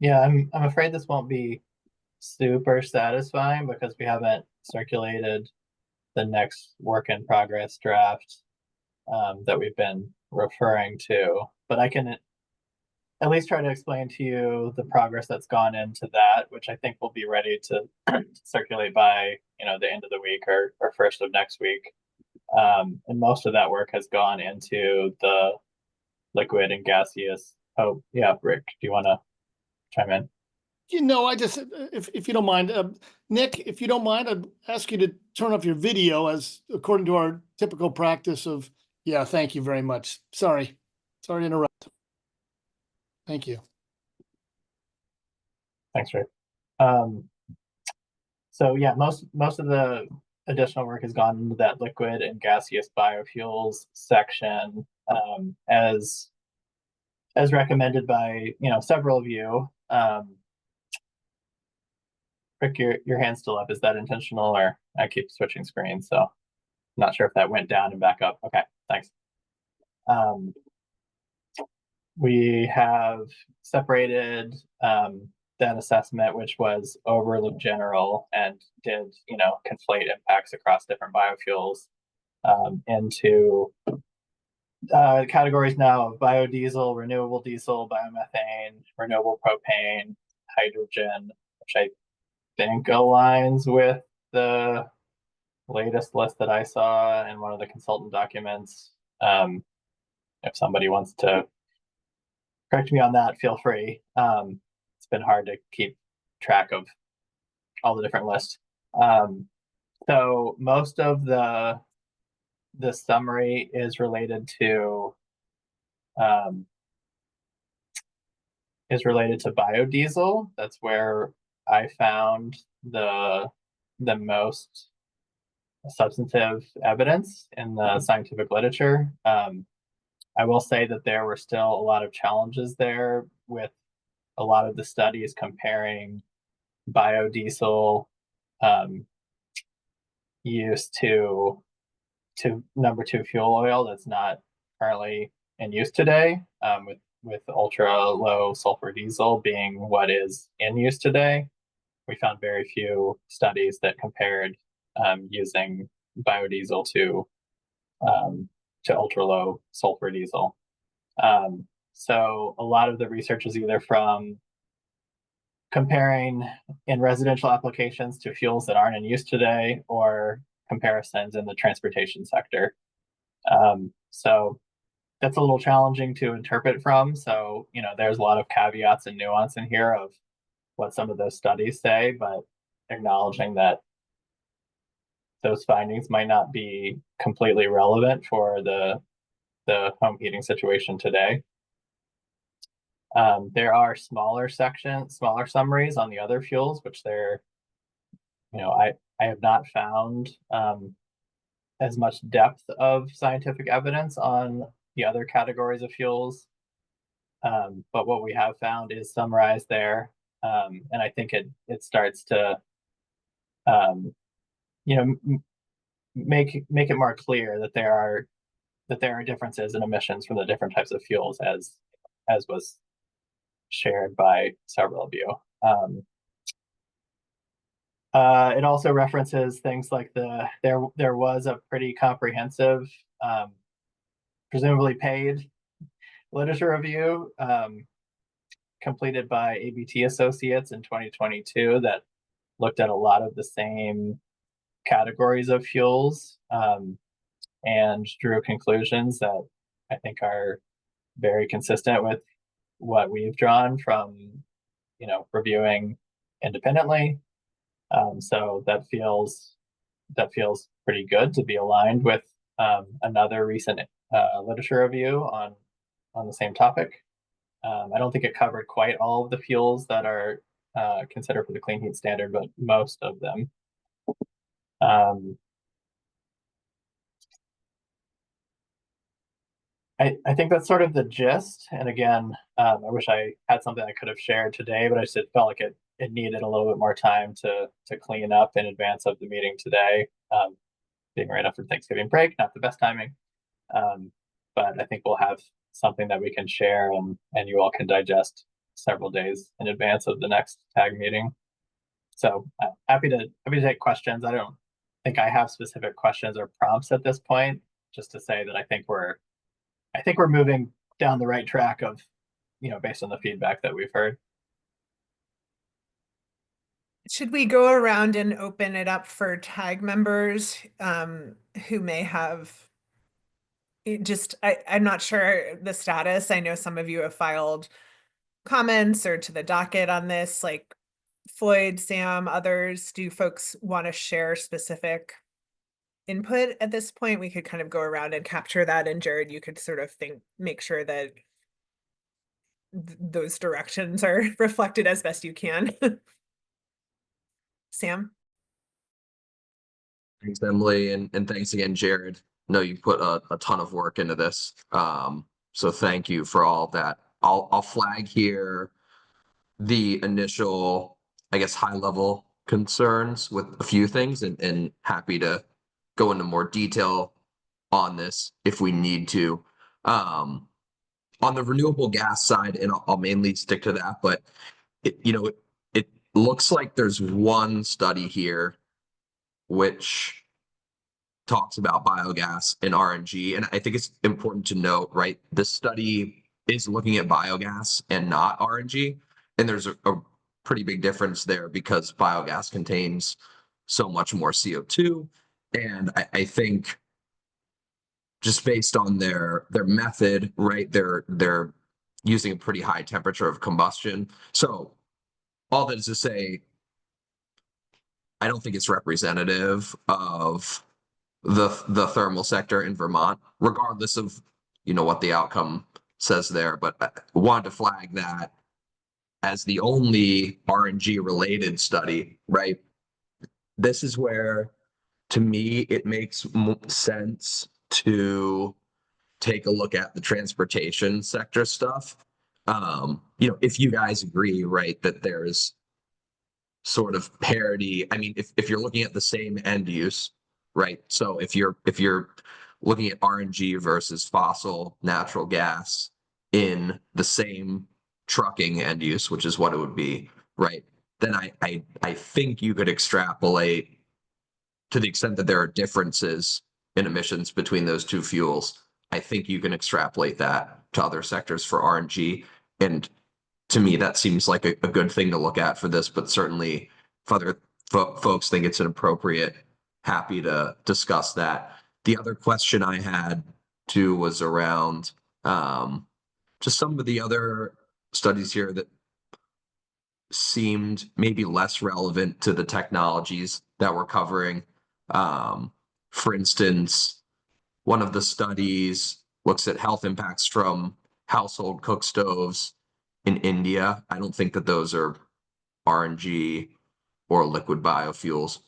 Yeah, I'm afraid this won't be super satisfying because we haven't circulated the next work in progress draft that we've been referring to, but I can at least try to explain to you the progress that's gone into that, which I think will be ready to circulate by the end of the week or first of next week. And most of that work has gone into the liquid and gaseous. Oh yeah, Rick, do you want to chime in? I just, if you don't mind, Nick, if you don't mind, I'd ask you to turn off your video as according to our typical practice of, yeah, thank you very much. Sorry to interrupt. Thank you. Thanks, Rick. So yeah, most of the additional work has gone into that liquid and gaseous biofuels section, as recommended by several of you. Rick, your hand's still up. Is that intentional, or I keep switching screens? So I'm not sure if that went down and back up. Okay, thanks. We have separated that assessment, which was overly general and did conflate impacts across different biofuels, into categories now of biodiesel, renewable diesel, biomethane, renewable propane, hydrogen, which I think aligns with the latest list that I saw in one of the consultant documents. If somebody wants to correct me on that, feel free. It's been hard to keep track of all the different lists. So most of the summary is related to biodiesel. That's where I found the most substantive evidence in the scientific literature. I will say that there were still a lot of challenges there with a lot of the studies comparing biodiesel use to number 2 fuel oil that's not currently in use today, with ultra low sulfur diesel being what is in use today. We found very few studies that compared using biodiesel to ultra low sulfur diesel. So a lot of the research is either from comparing in residential applications to fuels that aren't in use today, or comparisons in the transportation sector. So that's a little challenging to interpret from. So, there's a lot of caveats and nuance in here of what some of those studies say, but acknowledging that those findings might not be completely relevant for the home heating situation today. There are smaller summaries on the other fuels, which I have not found as much depth of scientific evidence on the other categories of fuels. But what we have found is summarized there. And I think it starts to, make it more clear that there are differences in emissions from the different types of fuels, as was shared by several of you. It also references things like there was a pretty comprehensive, presumably paid literature review completed by ABT Associates in 2022 that looked at a lot of the same categories of fuels, and drew conclusions that I think are very consistent with what we've drawn from, reviewing independently. So that feels pretty good to be aligned with another recent literature review on the same topic. I don't think it covered quite all of the fuels that are considered for the clean heat standard, but most of them. I think that's sort of the gist. And again, I wish I had something I could have shared today, but I just felt like it needed a little bit more time to clean up in advance of the meeting today. Being right after Thanksgiving break, not the best timing. But I think we'll have something that we can share and you all can digest several days in advance of the next TAG meeting. So happy to take questions. I don't think I have specific questions or prompts at this point, just to say that I think we're moving down the right track of, based on the feedback that we've heard. Should we go around and open it up for TAG members who may have I'm not sure the status. I know some of you have filed comments or to the docket on this, like Floyd, Sam, others. Do folks want to share specific input at this point? We could kind of go around and capture that, and Jared, you could sort of make sure that those directions are reflected as best you can. Sam? Thanks, Emily, and thanks again, Jared. No, you put a ton of work into this. So thank you for all of that. I'll flag here the initial, I guess, high level concerns with a few things, and happy to go into more detail on this if we need to. On the renewable gas side, and I'll mainly stick to that, but it looks like there's one study here which talks about biogas and RNG. And I think it's important to note, right? This study is looking at biogas and not RNG. And there's a pretty big difference there because biogas contains so much more CO2. And I think just based on their method, right? They're using a pretty high temperature of combustion. So all that is to say, I don't think it's representative of the thermal sector in Vermont, regardless of what the outcome says there. But I wanted to flag that as the only RNG related study, right? This is where, to me, it makes sense to take a look at the transportation sector stuff. If you guys agree, right, that there's sort of parity. I mean, if you're looking at the same end use, right? So if you're looking at RNG versus fossil natural gas in the same trucking end use, which is what it would be, right? Then I think you could extrapolate, to the extent that there are differences in emissions between those two fuels. I think you can extrapolate that to other sectors for RNG. And to me, that seems like a good thing to look at for this, but certainly if other folks think it's inappropriate, happy to discuss that. The other question I had too was around just some of the other studies here that seemed maybe less relevant to the technologies that we're covering. For instance, one of the studies looks at health impacts from household cook stoves in India. I don't think that those are RNG or liquid biofuels.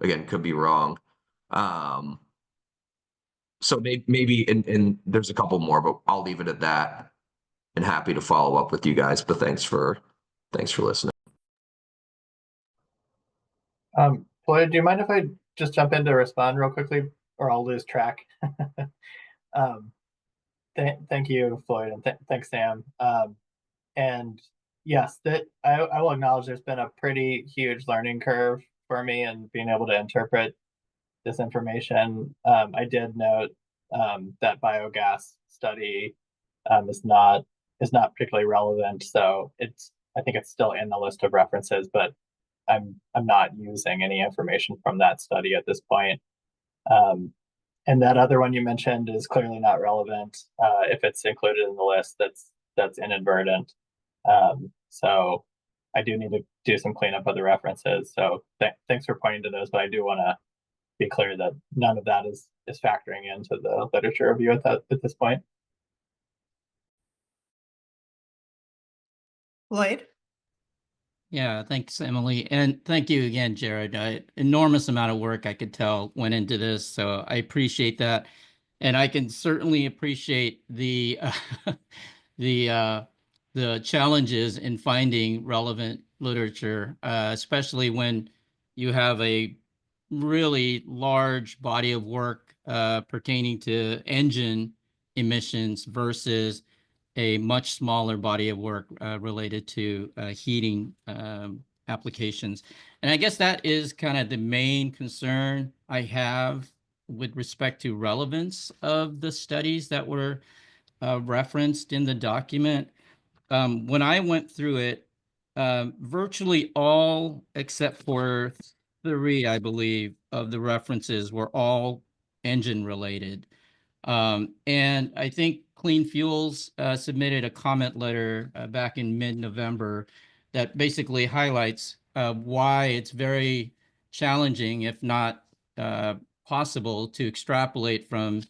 Again, could be wrong. So maybe and there's a couple more, but I'll leave it at that. And happy to follow up with you guys. But thanks for listening. Floyd, do you mind if I just jump in to respond real quickly, or I'll lose track? Thank you, Floyd, and thanks, Sam. And yes, that I will acknowledge there's been a pretty huge learning curve for me in being able to interpret this information. I did note that biogas study is not particularly relevant, so I think it's still in the list of references, but I'm not using any information from that study at this point. And that other one you mentioned is clearly not relevant. If it's included in the list, that's inadvertent. So I do need to do some cleanup of the references. So thanks for pointing to those, but I do want to be clear that none of that is factoring into the literature review at this point. Lloyd? Yeah, thanks, Emily. And thank you again, Jared. Enormous amount of work I could tell went into this, so I appreciate that. And I can certainly appreciate the the challenges in finding relevant literature, especially when you have a really large body of work pertaining to engine emissions versus a much smaller body of work related to heating applications. And I guess that is kind of the main concern I have with respect to relevance of the studies that were referenced in the document. When I went through it, virtually all except for 3, I believe, of the references were all engine related. And I think Clean Fuels submitted a comment letter back in mid-November that basically highlights why it's very challenging, if not possible, to extrapolate from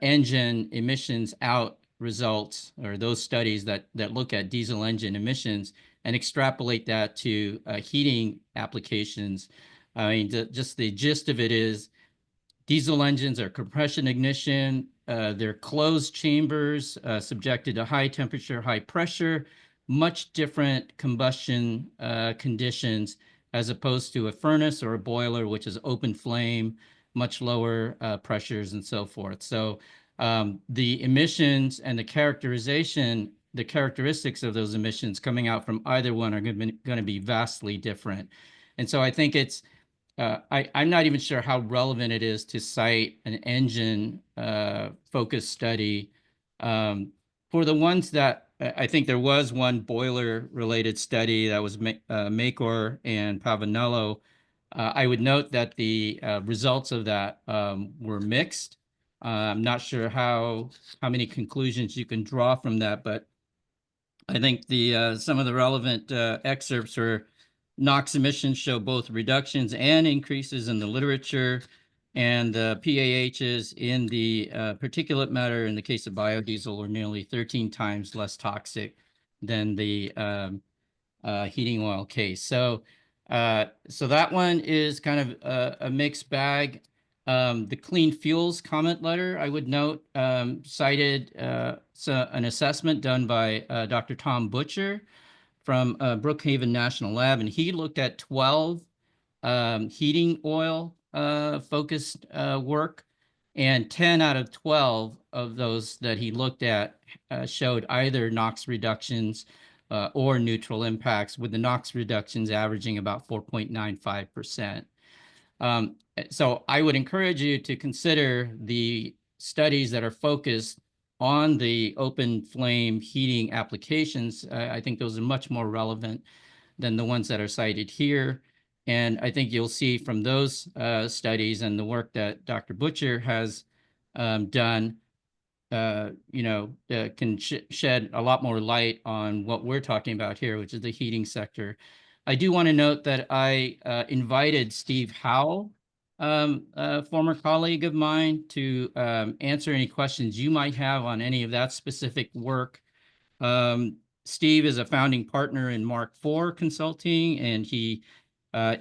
engine emissions out results, or those studies that look at diesel engine emissions, and extrapolate that to heating applications. I mean, just the gist of it is diesel engines are compression ignition. They're closed chambers subjected to high temperature, high pressure, much different combustion conditions as opposed to a furnace or a boiler, which is open flame, much lower pressures and so forth. So the emissions and the characteristics of those emissions coming out from either one are going to be vastly different. And so I think it's I'm not even sure how relevant it is to cite an engine focused study. For the ones that I think there was one boiler related study that was Macor and Pavanello. I would note that the results of that were mixed. I'm not sure how many conclusions you can draw from that, but I think the some of the relevant excerpts are NOx emissions show both reductions and increases in the literature, and the PAHs in the particulate matter in the case of biodiesel are nearly 13 times less toxic than the heating oil case. So that one is kind of a mixed bag. The Clean Fuels comment letter, I would note, cited an assessment done by Dr. Tom Butcher from Brookhaven National Lab, and he looked at 12 heating oil focused work, and 10 out of 12 of those that he looked at showed either NOx reductions or neutral impacts, with the NOx reductions averaging about 4.95%. So I would encourage you to consider the studies that are focused on the open flame heating applications, I think those are much more relevant than the ones that are cited here. And I think you'll see from those studies and the work that Dr. Butcher has done, can shed a lot more light on what we're talking about here, which is the heating sector. I do want to note that I invited Steve Howell, a former colleague of mine, to answer any questions you might have on any of that specific work. Steve is a founding partner in Mark IV Consulting, and he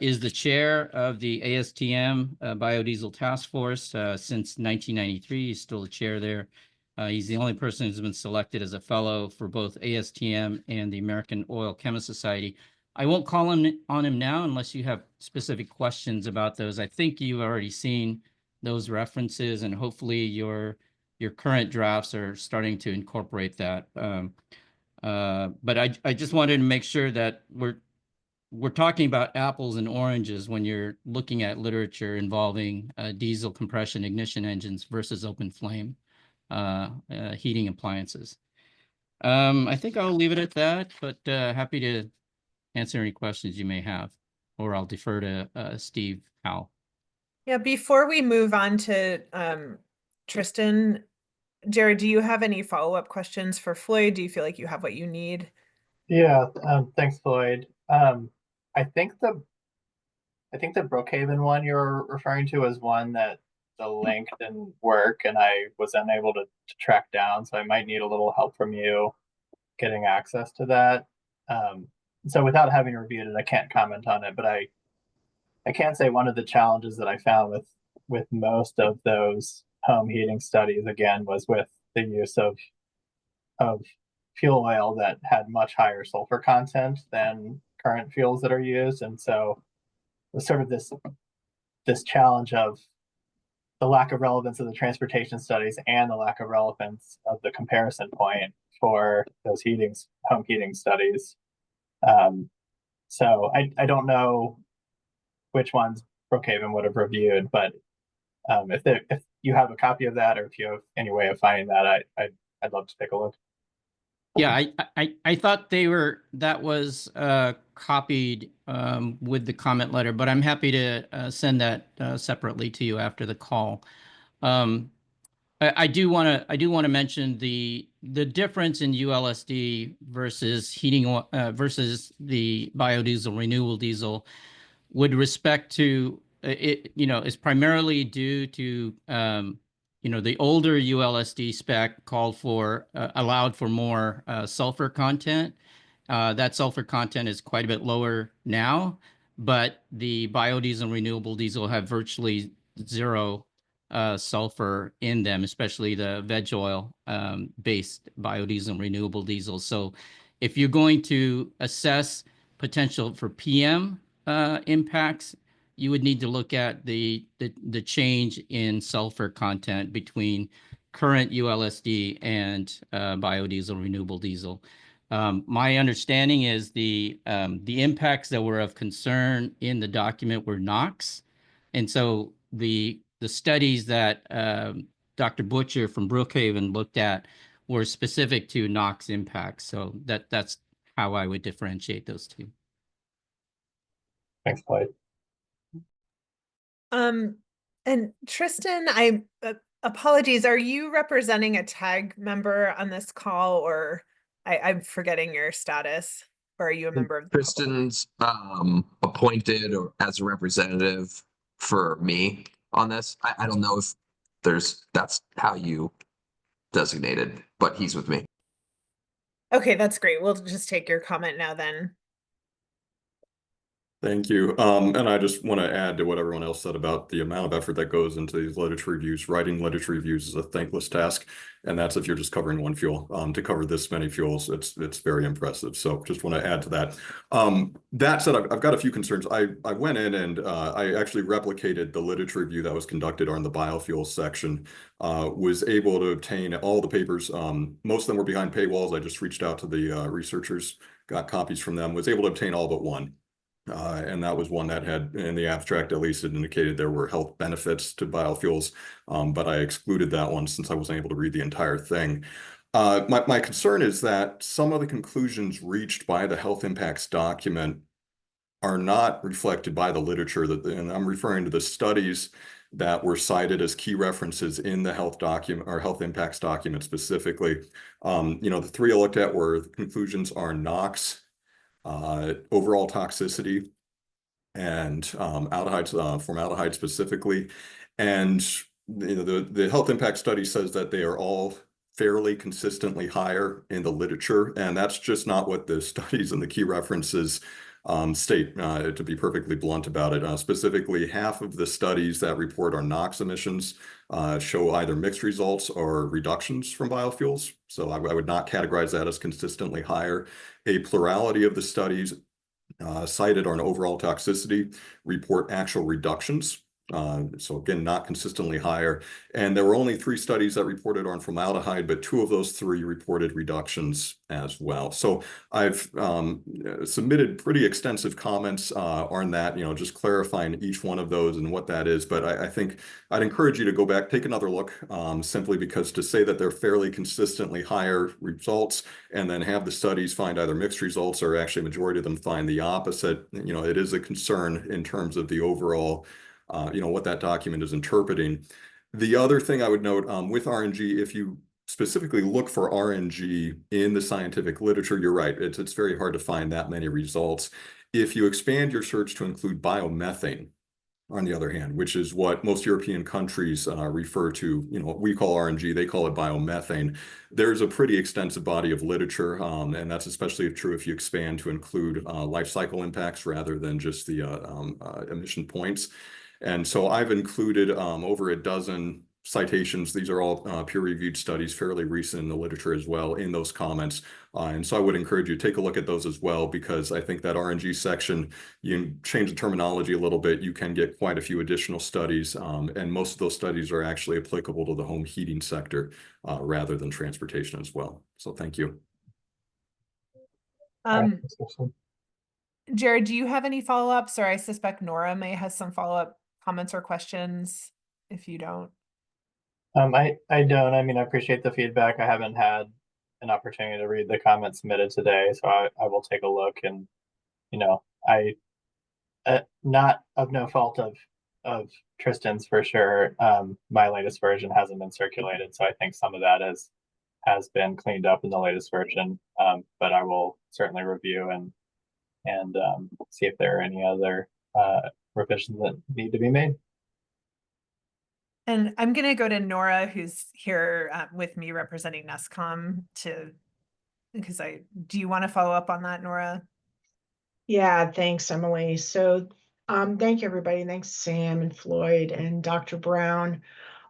is the chair of the ASTM Biodiesel Task Force since 1993. He's still the chair there. He's the only person who's been selected as a fellow for both ASTM and the American Oil Chemist Society. I won't call on him now unless you have specific questions about those. I think you've already seen those references, and hopefully your current drafts are starting to incorporate that. But I just wanted to make sure that we're talking about apples and oranges when you're looking at literature involving diesel compression ignition engines versus open flame heating appliances. I think I'll leave it at that, but happy to answer any questions you may have, or I'll defer to Steve Howell. Yeah, before we move on to Tristan, Jared, do you have any follow-up questions for Floyd? Do you feel like you have what you need? Yeah, thanks, Floyd. I think the Brookhaven one you're referring to is one that the link didn't work and I was unable to track down, so I might need a little help from you getting access to that. So without having reviewed it, I can't comment on it, but I can say one of the challenges that I found with most of those home heating studies, again, was with the use of fuel oil that had much higher sulfur content than current fuels that are used. And so it was sort of this challenge of the lack of relevance of the transportation studies and the lack of relevance of the comparison point for those home heating studies. So I don't know which ones Brookhaven would have reviewed, but if you have a copy of that, or if you have any way of finding that, I'd love to take a look. Yeah, I thought that was copied with the comment letter, but I'm happy to send that separately to you after the call. I do want to mention the difference in ULSD versus heating oil, versus the biodiesel, renewable diesel, with respect to it, is primarily due to the older ULSD spec allowed for more sulfur content. That sulfur content is quite a bit lower now, but the biodiesel and renewable diesel have virtually zero sulfur in them, especially the veg oil based biodiesel and renewable diesel. So if you're going to assess potential for PM impacts, you would need to look at the change in sulfur content between current ULSD and biodiesel, renewable diesel. My understanding is the impacts that were of concern in the document were NOx, and so the studies that Dr. Butcher from Brookhaven looked at were specific to NOx impacts. So that's how I would differentiate those two. Thanks, Floyd. And Tristan, apologies, are you representing a TAG member on this call, or I'm forgetting your status, or are you a member of the Tristan's appointed or as a representative for me on this. I don't know if that's how you designated, but he's with me. Okay, that's great. We'll just take your comment now then. Thank you. And I just want to add to what everyone else said about the amount of effort that goes into these literature reviews. Writing literature reviews is a thankless task, and that's if you're just covering one fuel. To cover this many fuels, it's very impressive. So just want to add to that. That said, I've got a few concerns. I went in and I actually replicated the literature review that was conducted on the biofuels section. Was able to obtain all the papers. Most of them were behind paywalls. I just reached out to the researchers, got copies from them, was able to obtain all but one. And that was one that had, in the abstract at least, it indicated there were health benefits to biofuels, but I excluded that one since I wasn't able to read the entire thing. My concern is that some of the conclusions reached by the health impacts document are not reflected by the literature, and I'm referring to the studies that were cited as key references in the health document or health impacts document specifically. The three I looked at were the conclusions are NOx, overall toxicity, and aldehydes, formaldehyde specifically. And the health impact study says that they are all fairly consistently higher in the literature, and that's just not what the studies and the key references state, to be perfectly blunt about it. Specifically, half of the studies that report our NOx emissions show either mixed results or reductions from biofuels. So I would not categorize that as consistently higher. A plurality of the studies cited on overall toxicity report actual reductions. So again, not consistently higher. And there were only 3 studies that reported on formaldehyde, but 2 of those 3 reported reductions as well. So I've submitted pretty extensive comments on that, just clarifying each one of those and what that is. But I think I'd encourage you to go back, take another look, simply because to say that they're fairly consistently higher results and then have the studies find either mixed results or actually a majority of them find the opposite, it is a concern in terms of the overall what that document is interpreting. The other thing I would note with RNG, if you specifically look for RNG in the scientific literature, you're right, it's very hard to find that many results. If you expand your search to include biomethane, on the other hand, which is what most European countries refer to, what we call RNG, they call it biomethane. There's a pretty extensive body of literature, and that's especially true if you expand to include life cycle impacts rather than just the emission points. And so I've included over a dozen citations. These are all peer-reviewed studies, fairly recent in the literature as well, in those comments. And so I would encourage you to take a look at those as well, because I think that RNG section, you change the terminology a little bit, you can get quite a few additional studies. And most of those studies are actually applicable to the home heating sector rather than transportation as well. So thank you. Jared, do you have any follow-ups? Or I suspect Nora may have some follow-up comments or questions if you don't. I don't. I mean, I appreciate the feedback. I haven't had an opportunity to read the comments submitted today, so I will take a look. And I not of no fault of Tristan's for sure. My latest version hasn't been circulated, so I think some of that has been cleaned up in the latest version. But I will certainly review and see if there are any other revisions that need to be made. And I'm going to go to Nora, who's here with me representing NESCOM, because do you want to follow up on that, Nora? Yeah, thanks, Emily. So thank you, everybody. Thanks, Sam and Floyd and Dr. Brown.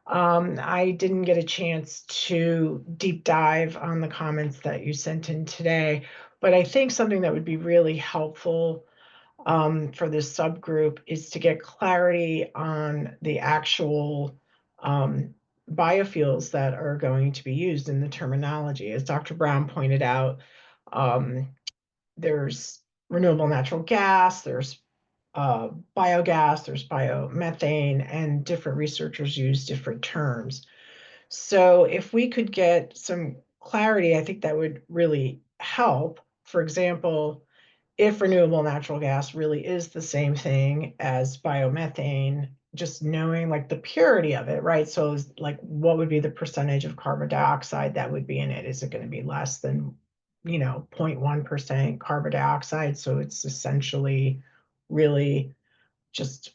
I didn't get a chance to deep dive on the comments that you sent in today, but I think something that would be really helpful for this subgroup is to get clarity on the actual biofuels that are going to be used in the terminology. As Dr. Brown pointed out, there's renewable natural gas, there's biogas, there's biomethane, and different researchers use different terms. So if we could get some clarity, I think that would really help. For example, if renewable natural gas really is the same thing as biomethane, just knowing like the purity of it, right? So like what would be the percentage of carbon dioxide that would be in it? Is it going to be less than 0.1% carbon dioxide? So it's essentially really just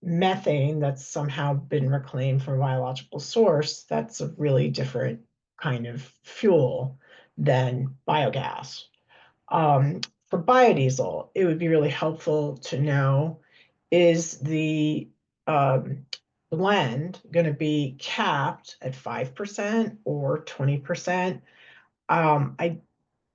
methane that's somehow been reclaimed from a biological source. That's a really different kind of fuel than biogas. For biodiesel, it would be really helpful to know, is the blend going to be capped at 5% or 20%? I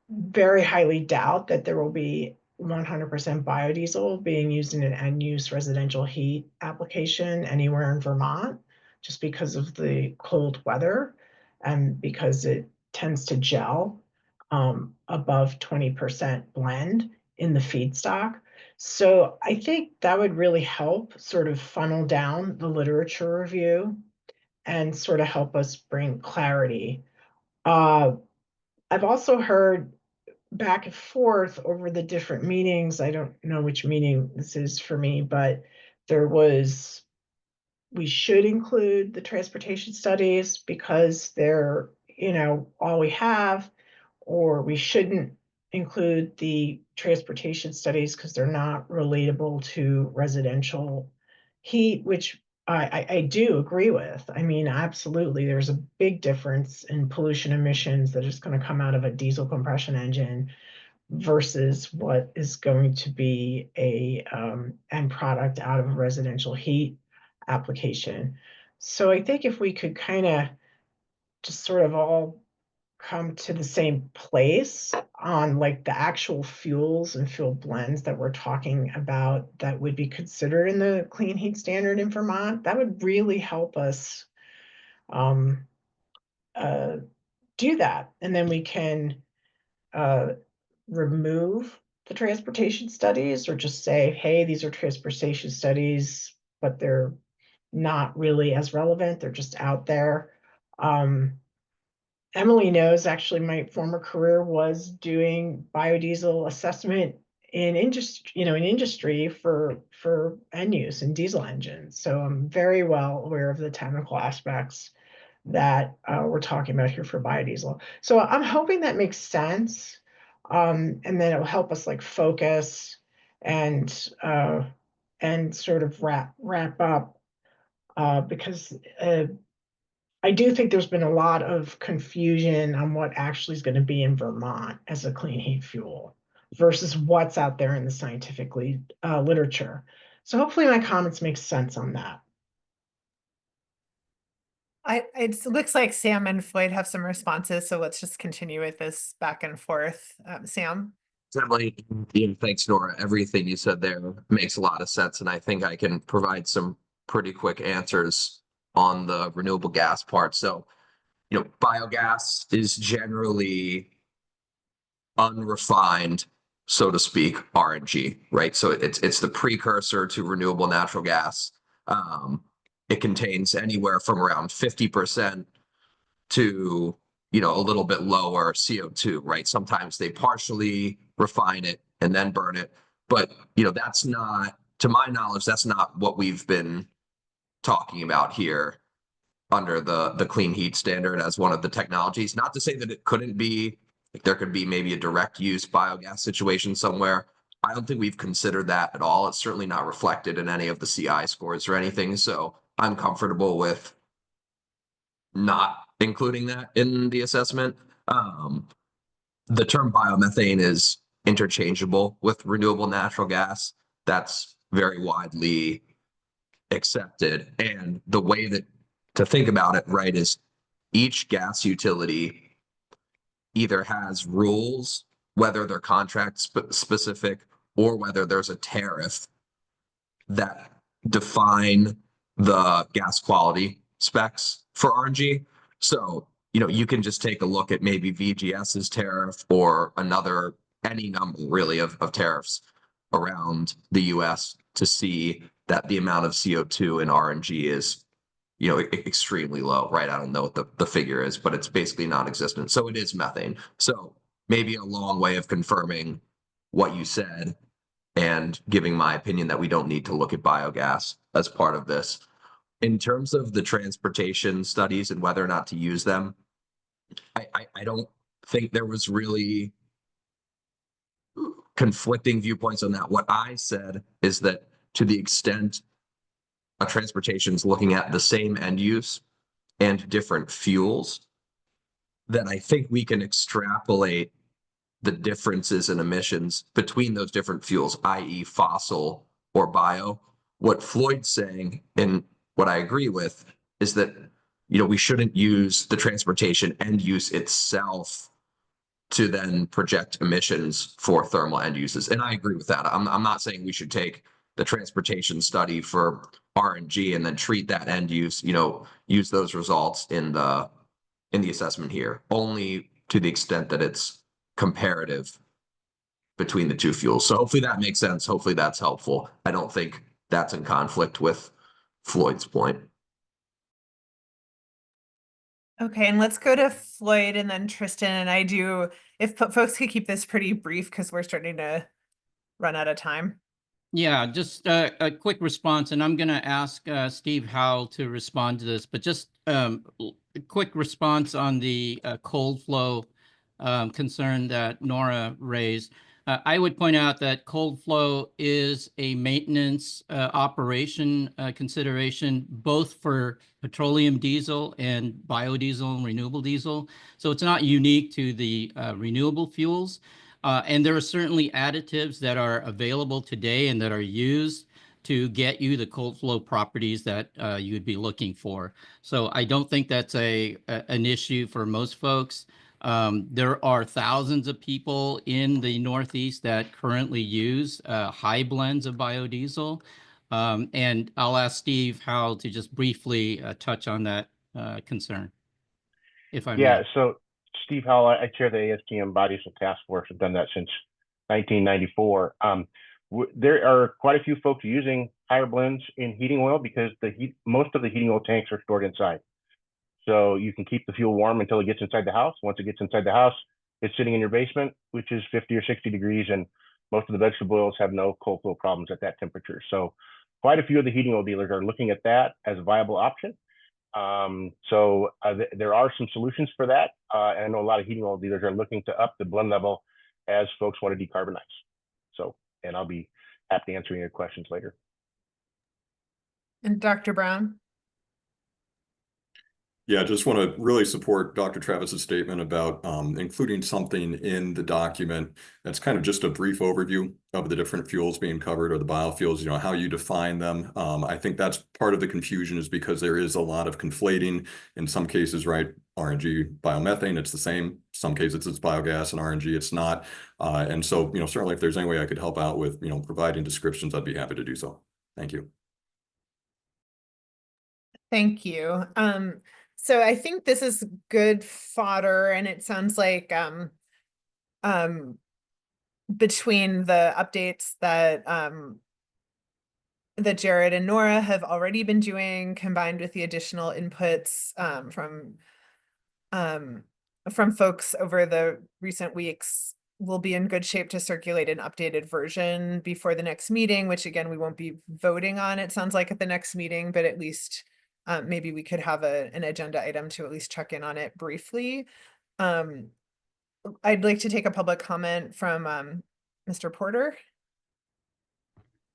very highly doubt that there will be 100% biodiesel being used in an end-use residential heat application anywhere in Vermont, just because of the cold weather and because it tends to gel above 20% blend in the feedstock. So I think that would really help sort of funnel down the literature review and sort of help us bring clarity. I've also heard back and forth over the different meetings. I don't know which meeting this is for me, but we should include the transportation studies because they're, all we have, or we shouldn't include the transportation studies because they're not relatable to residential heat, which I do agree with. I mean, absolutely, there's a big difference in pollution emissions that is going to come out of a diesel compression engine versus what is going to be a end product out of a residential heat application. So I think if we could kind of just sort of all come to the same place on like the actual fuels and fuel blends that we're talking about that would be considered in the clean heat standard in Vermont, that would really help us um, do that. And then we can remove the transportation studies or just say, hey, these are transportation studies, but they're not really as relevant. They're just out there. Emily knows actually my former career was doing biodiesel assessment in industry for end use in diesel engines. So I'm very well aware of the technical aspects that we're talking about here for biodiesel. So I'm hoping that makes sense. And then it'll help us like focus and sort of wrap up because I do think there's been a lot of confusion on what actually is going to be in Vermont as a clean heat fuel versus what's out there in the scientifically literature. So hopefully my comments make sense on that. It looks like Sam and Floyd have some responses, so let's just continue with this back and forth. Sam? Emily, thanks, Nora. Everything you said there makes a lot of sense, and I think I can provide some pretty quick answers on the renewable gas part. So, biogas is generally unrefined, so to speak, RNG, right? So it's the precursor to renewable natural gas. It contains anywhere from around 50% to a little bit lower CO2, right? Sometimes they partially refine it and then burn it, but that's not, to my knowledge, that's not what we've been talking about here under the clean heat standard as one of the technologies. Not to say that it couldn't be, like there could be maybe a direct use biogas situation somewhere. I don't think we've considered that at all. It's certainly not reflected in any of the CI scores or anything. So I'm comfortable with not including that in the assessment. The term biomethane is interchangeable with renewable natural gas. That's very widely accepted. And the way that to think about it, right, is each gas utility either has rules, whether they're contract specific or whether there's a tariff that define the gas quality specs for RNG. So, you can just take a look at maybe VGS's tariff or any number really of tariffs around the US to see that the amount of CO2 in RNG is, extremely low, right? I don't know what the figure is, but it's basically non-existent. So it is methane. So maybe a long way of confirming what you said and giving my opinion that we don't need to look at biogas as part of this. In terms of the transportation studies and whether or not to use them, I don't think there was really conflicting viewpoints on that. What I said is that to the extent a transportation is looking at the same end use and different fuels, then I think we can extrapolate the differences in emissions between those different fuels, i.e. fossil or bio. What Floyd's saying, and what I agree with, is that we shouldn't use the transportation end use itself to then project emissions for thermal end uses. And I agree with that. I'm not saying we should take the transportation study for RNG and then treat that end use, use those results in the assessment here, only to the extent that it's comparative between the two fuels. So hopefully that makes sense. Hopefully that's helpful. I don't think that's in conflict with Floyd's point. Okay, and let's go to Floyd and then Tristan. And I do, if folks could keep this pretty brief because we're starting to run out of time. Yeah, just a quick response, and I'm going to ask Steve Howell to respond to this, but just a quick response on the cold flow concern that Nora raised. I would point out that cold flow is a maintenance operation consideration, both for petroleum diesel and biodiesel and renewable diesel. So it's not unique to the renewable fuels. And there are certainly additives that are available today and that are used to get you the cold flow properties that you would be looking for. So I don't think that's an issue for most folks. There are thousands of people in the Northeast that currently use high blends of biodiesel. And I'll ask Steve Howell to just briefly touch on that concern, if I Yeah, may. so Steve Howell, I chair the ASTM Biodiesel Task Force. I've done that since 1994. There are quite a few folks using higher blends in heating oil because most of the heating oil tanks are stored inside. So you can keep the fuel warm until it gets inside the house. Once it gets inside the house, it's sitting in your basement, which is 50 or 60 degrees, and most of the vegetable oils have no cold flow problems at that temperature. So quite a few of the heating oil dealers are looking at that as a viable option. There are some solutions for that. And I know a lot of heating oil dealers are looking to up the blend level as folks want to decarbonize. And I'll be happy to answer your questions later. And Dr. Brown? Yeah, I just want to really support Dr. Travis's statement about including something in the document that's kind of just a brief overview of the different fuels being covered, or the biofuels, you know, how you define them. I think that's part of the confusion, is because there is a lot of conflating in some cases, right? RNG, biomethane, it's the same. Some cases it's biogas, and RNG it's not. And so, you know, certainly if there's any way I could help out with, you know, providing descriptions, I'd be happy to do so. Thank you. Thank you. So I think this is good fodder, and it sounds like between the updates that that Jared and Nora have already been doing, combined with the additional inputs from folks over the recent weeks, we'll be in good shape to circulate an updated version before the next meeting, which again, we won't be voting on, it sounds like, at the next meeting, but at least maybe we could have an agenda item to at least check in on it briefly. I'd like to take a public comment from Mr. Porter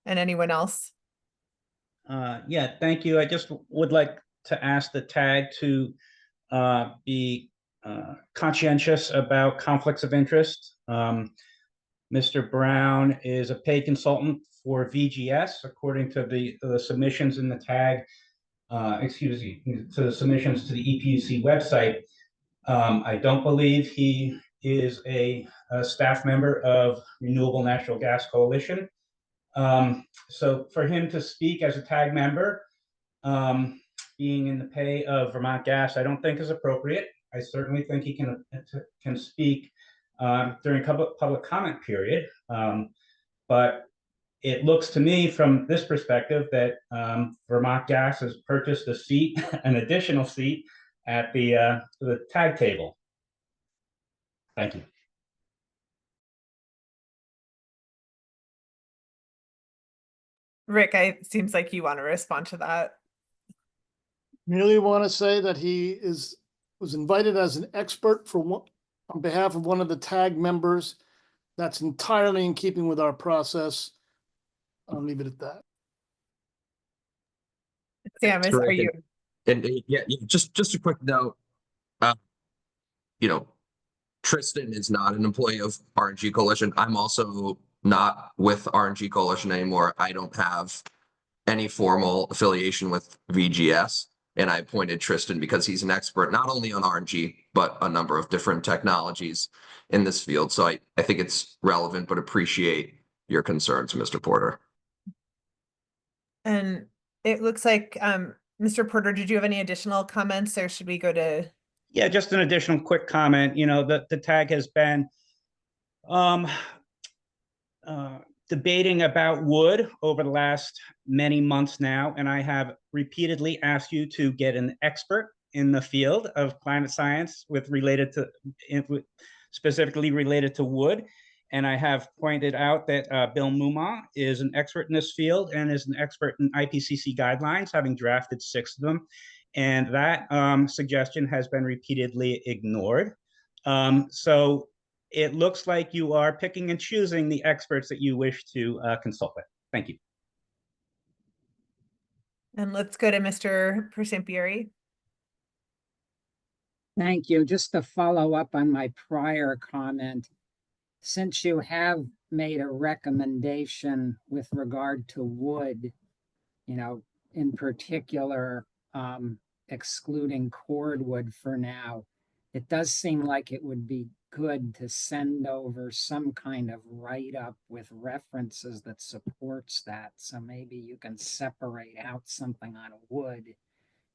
and anyone else. Yeah, thank you. I just would like to ask the TAG to be conscientious about conflicts of interest. Mr. Brown is a paid consultant for VGS, according to the submissions in the TAG. Excuse me, to the submissions to the EPUC website. I don't believe he is a staff member of Renewable Natural Gas Coalition. So for him to speak as a TAG member, being in the pay of Vermont Gas, I don't think is appropriate. I certainly think he can speak during public comment period. But it looks to me from this perspective that Vermont Gas has purchased a seat, an additional seat at the TAG table. Thank you. Rick, it seems like you want to respond to that. Merely want to say that he was invited as an expert on behalf of one of the TAG members. That's entirely in keeping with our process. I'll leave it at that. Sam, are you? And yeah, just a quick note. You know, Tristan is not an employee of RNG Coalition. I'm also not with RNG Coalition anymore. I don't have any formal affiliation with VGS. And I appointed Tristan because he's an expert not only on RNG, but a number of different technologies in this field. So I think it's relevant, but appreciate your concerns, Mr. Porter. And it looks like, Mr. Porter, did you have any additional comments, or should we go to? Yeah, just an additional quick comment. You know, the TAG has been debating about wood over the last many months now, and I have repeatedly asked you to get an expert in the field of climate science specifically related to wood. And I have pointed out that Bill Muma is an expert in this field and is an expert in IPCC guidelines, having drafted 6 of them. And that suggestion has been repeatedly ignored. So it looks like you are picking and choosing the experts that you wish to consult with. Thank you. And let's go to Mr. Persampieri. Thank you. Just to follow up on my prior comment, since you have made a recommendation with regard to wood, in particular, excluding cordwood for now, it does seem like it would be good to send over some kind of write-up with references that supports that. So maybe you can separate out something on wood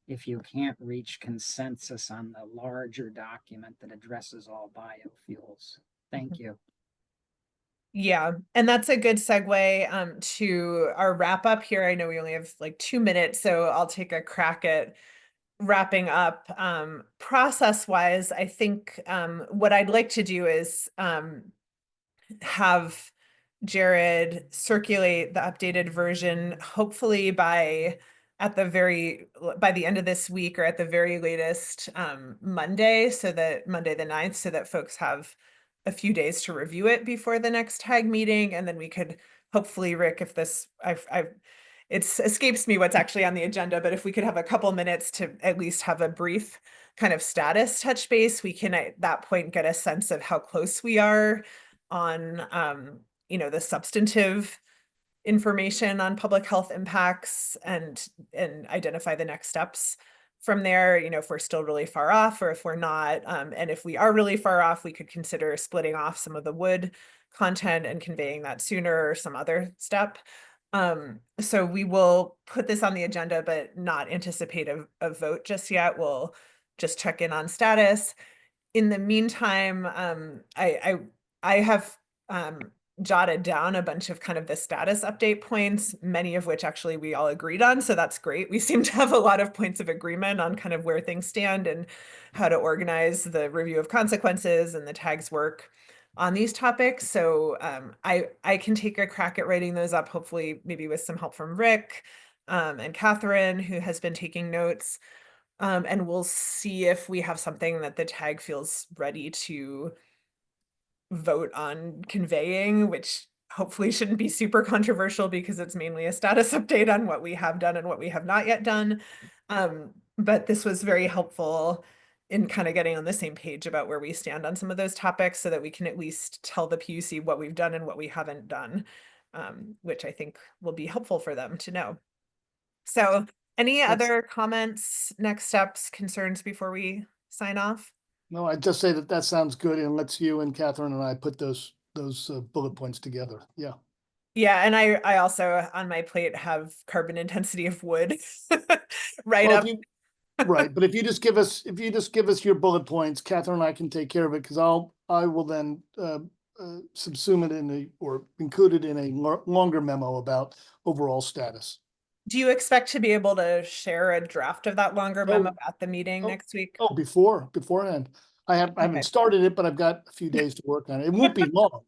if you can't reach consensus on the larger document that addresses all biofuels. Thank you. Yeah, and that's a good segue to our wrap up here. I know we only have like 2 minutes, so I'll take a crack at wrapping up. Process wise, I think what I'd like to do is have Jared circulate the updated version, hopefully by the end of this week, or at the very latest Monday, so that Monday the 9th, so that folks have a few days to review it before the next TAG meeting. And then we could hopefully, Rick, if this, it escapes me what's actually on the agenda, but if we could have a couple minutes to at least have a brief kind of status touch base, we can at that point get a sense of how close we are on, the substantive information on public health impacts, and identify the next steps from there, if we're still really far off or if we're not. And if we are really far off, we could consider splitting off some of the wood content and conveying that sooner, or some other step. So we will put this on the agenda, but not anticipate a vote just yet. We'll just check in on status. In the meantime, I have jotted down a bunch of kind of the status update points, many of which actually we all agreed on. So that's great. We seem to have a lot of points of agreement on kind of where things stand and how to organize the review of consequences and the tags work on these topics. So I can take a crack at writing those up, hopefully maybe with some help from Rick and Catherine, who has been taking notes. And we'll see if we have something that the tag feels ready to vote on conveying, which hopefully shouldn't be super controversial because it's mainly a status update on what we have done and what we have not yet done. But this was very helpful in kind of getting on the same page about where we stand on some of those topics, so that we can at least tell the PUC what we've done and what we haven't done, which I think will be helpful for them to know. So any other comments, next steps, concerns before we sign off? No, I'd just say that sounds good, and let's you and Catherine and I put those bullet points together. Yeah. Yeah, and I also on my plate have carbon intensity of wood right Well, up. Right, but if you just give us your bullet points, Catherine and I can take care of it, because I will then subsume it or include it in a longer memo about overall status. Do you expect to be able to share a draft of that longer memo at the meeting next week? Oh, beforehand. I haven't started it, but I've got a few days to work on it. It won't be long.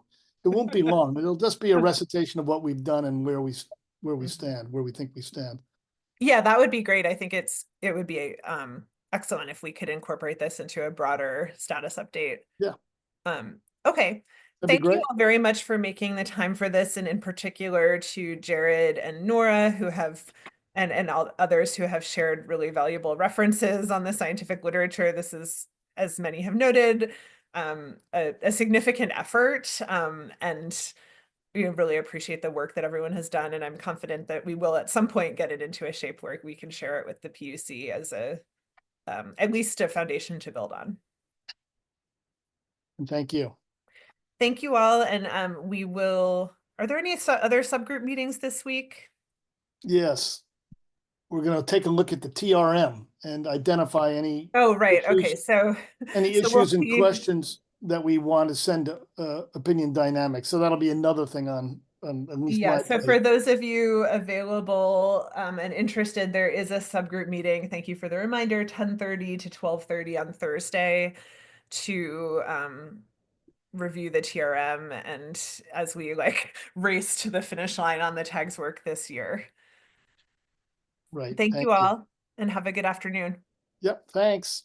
It won't be long. It'll just be a recitation of what we've done and where we stand, where we think we stand. Yeah, that would be great. I think it would be excellent if we could incorporate this into a broader status update. Yeah. Okay. That'd be Thank you great. all very much for making the time for this, and in particular to Jared and Nora, who have and all others who have shared really valuable references on the scientific literature. This is, as many have noted, a significant effort, and we really appreciate the work that everyone has done. And I'm confident that we will at some point get it into a shape where we can share it with the PUC as at least a foundation to build on. And thank you. Thank you all. And are there any other subgroup meetings this week? Yes. We're going to take a look at the TRM and identify any. Oh, right. issues, Okay. So any so we'll issues and see. questions that we want to send opinion dynamics. So that'll be another thing on at least Yeah, my so plate. for those of you available and interested, there is a subgroup meeting. Thank you for the reminder, 10:30 to 12:30 on Thursday to review the TRM and as we like race to the finish line on the tags work this year. Right. Thank you all and have a good afternoon. Yep, thanks.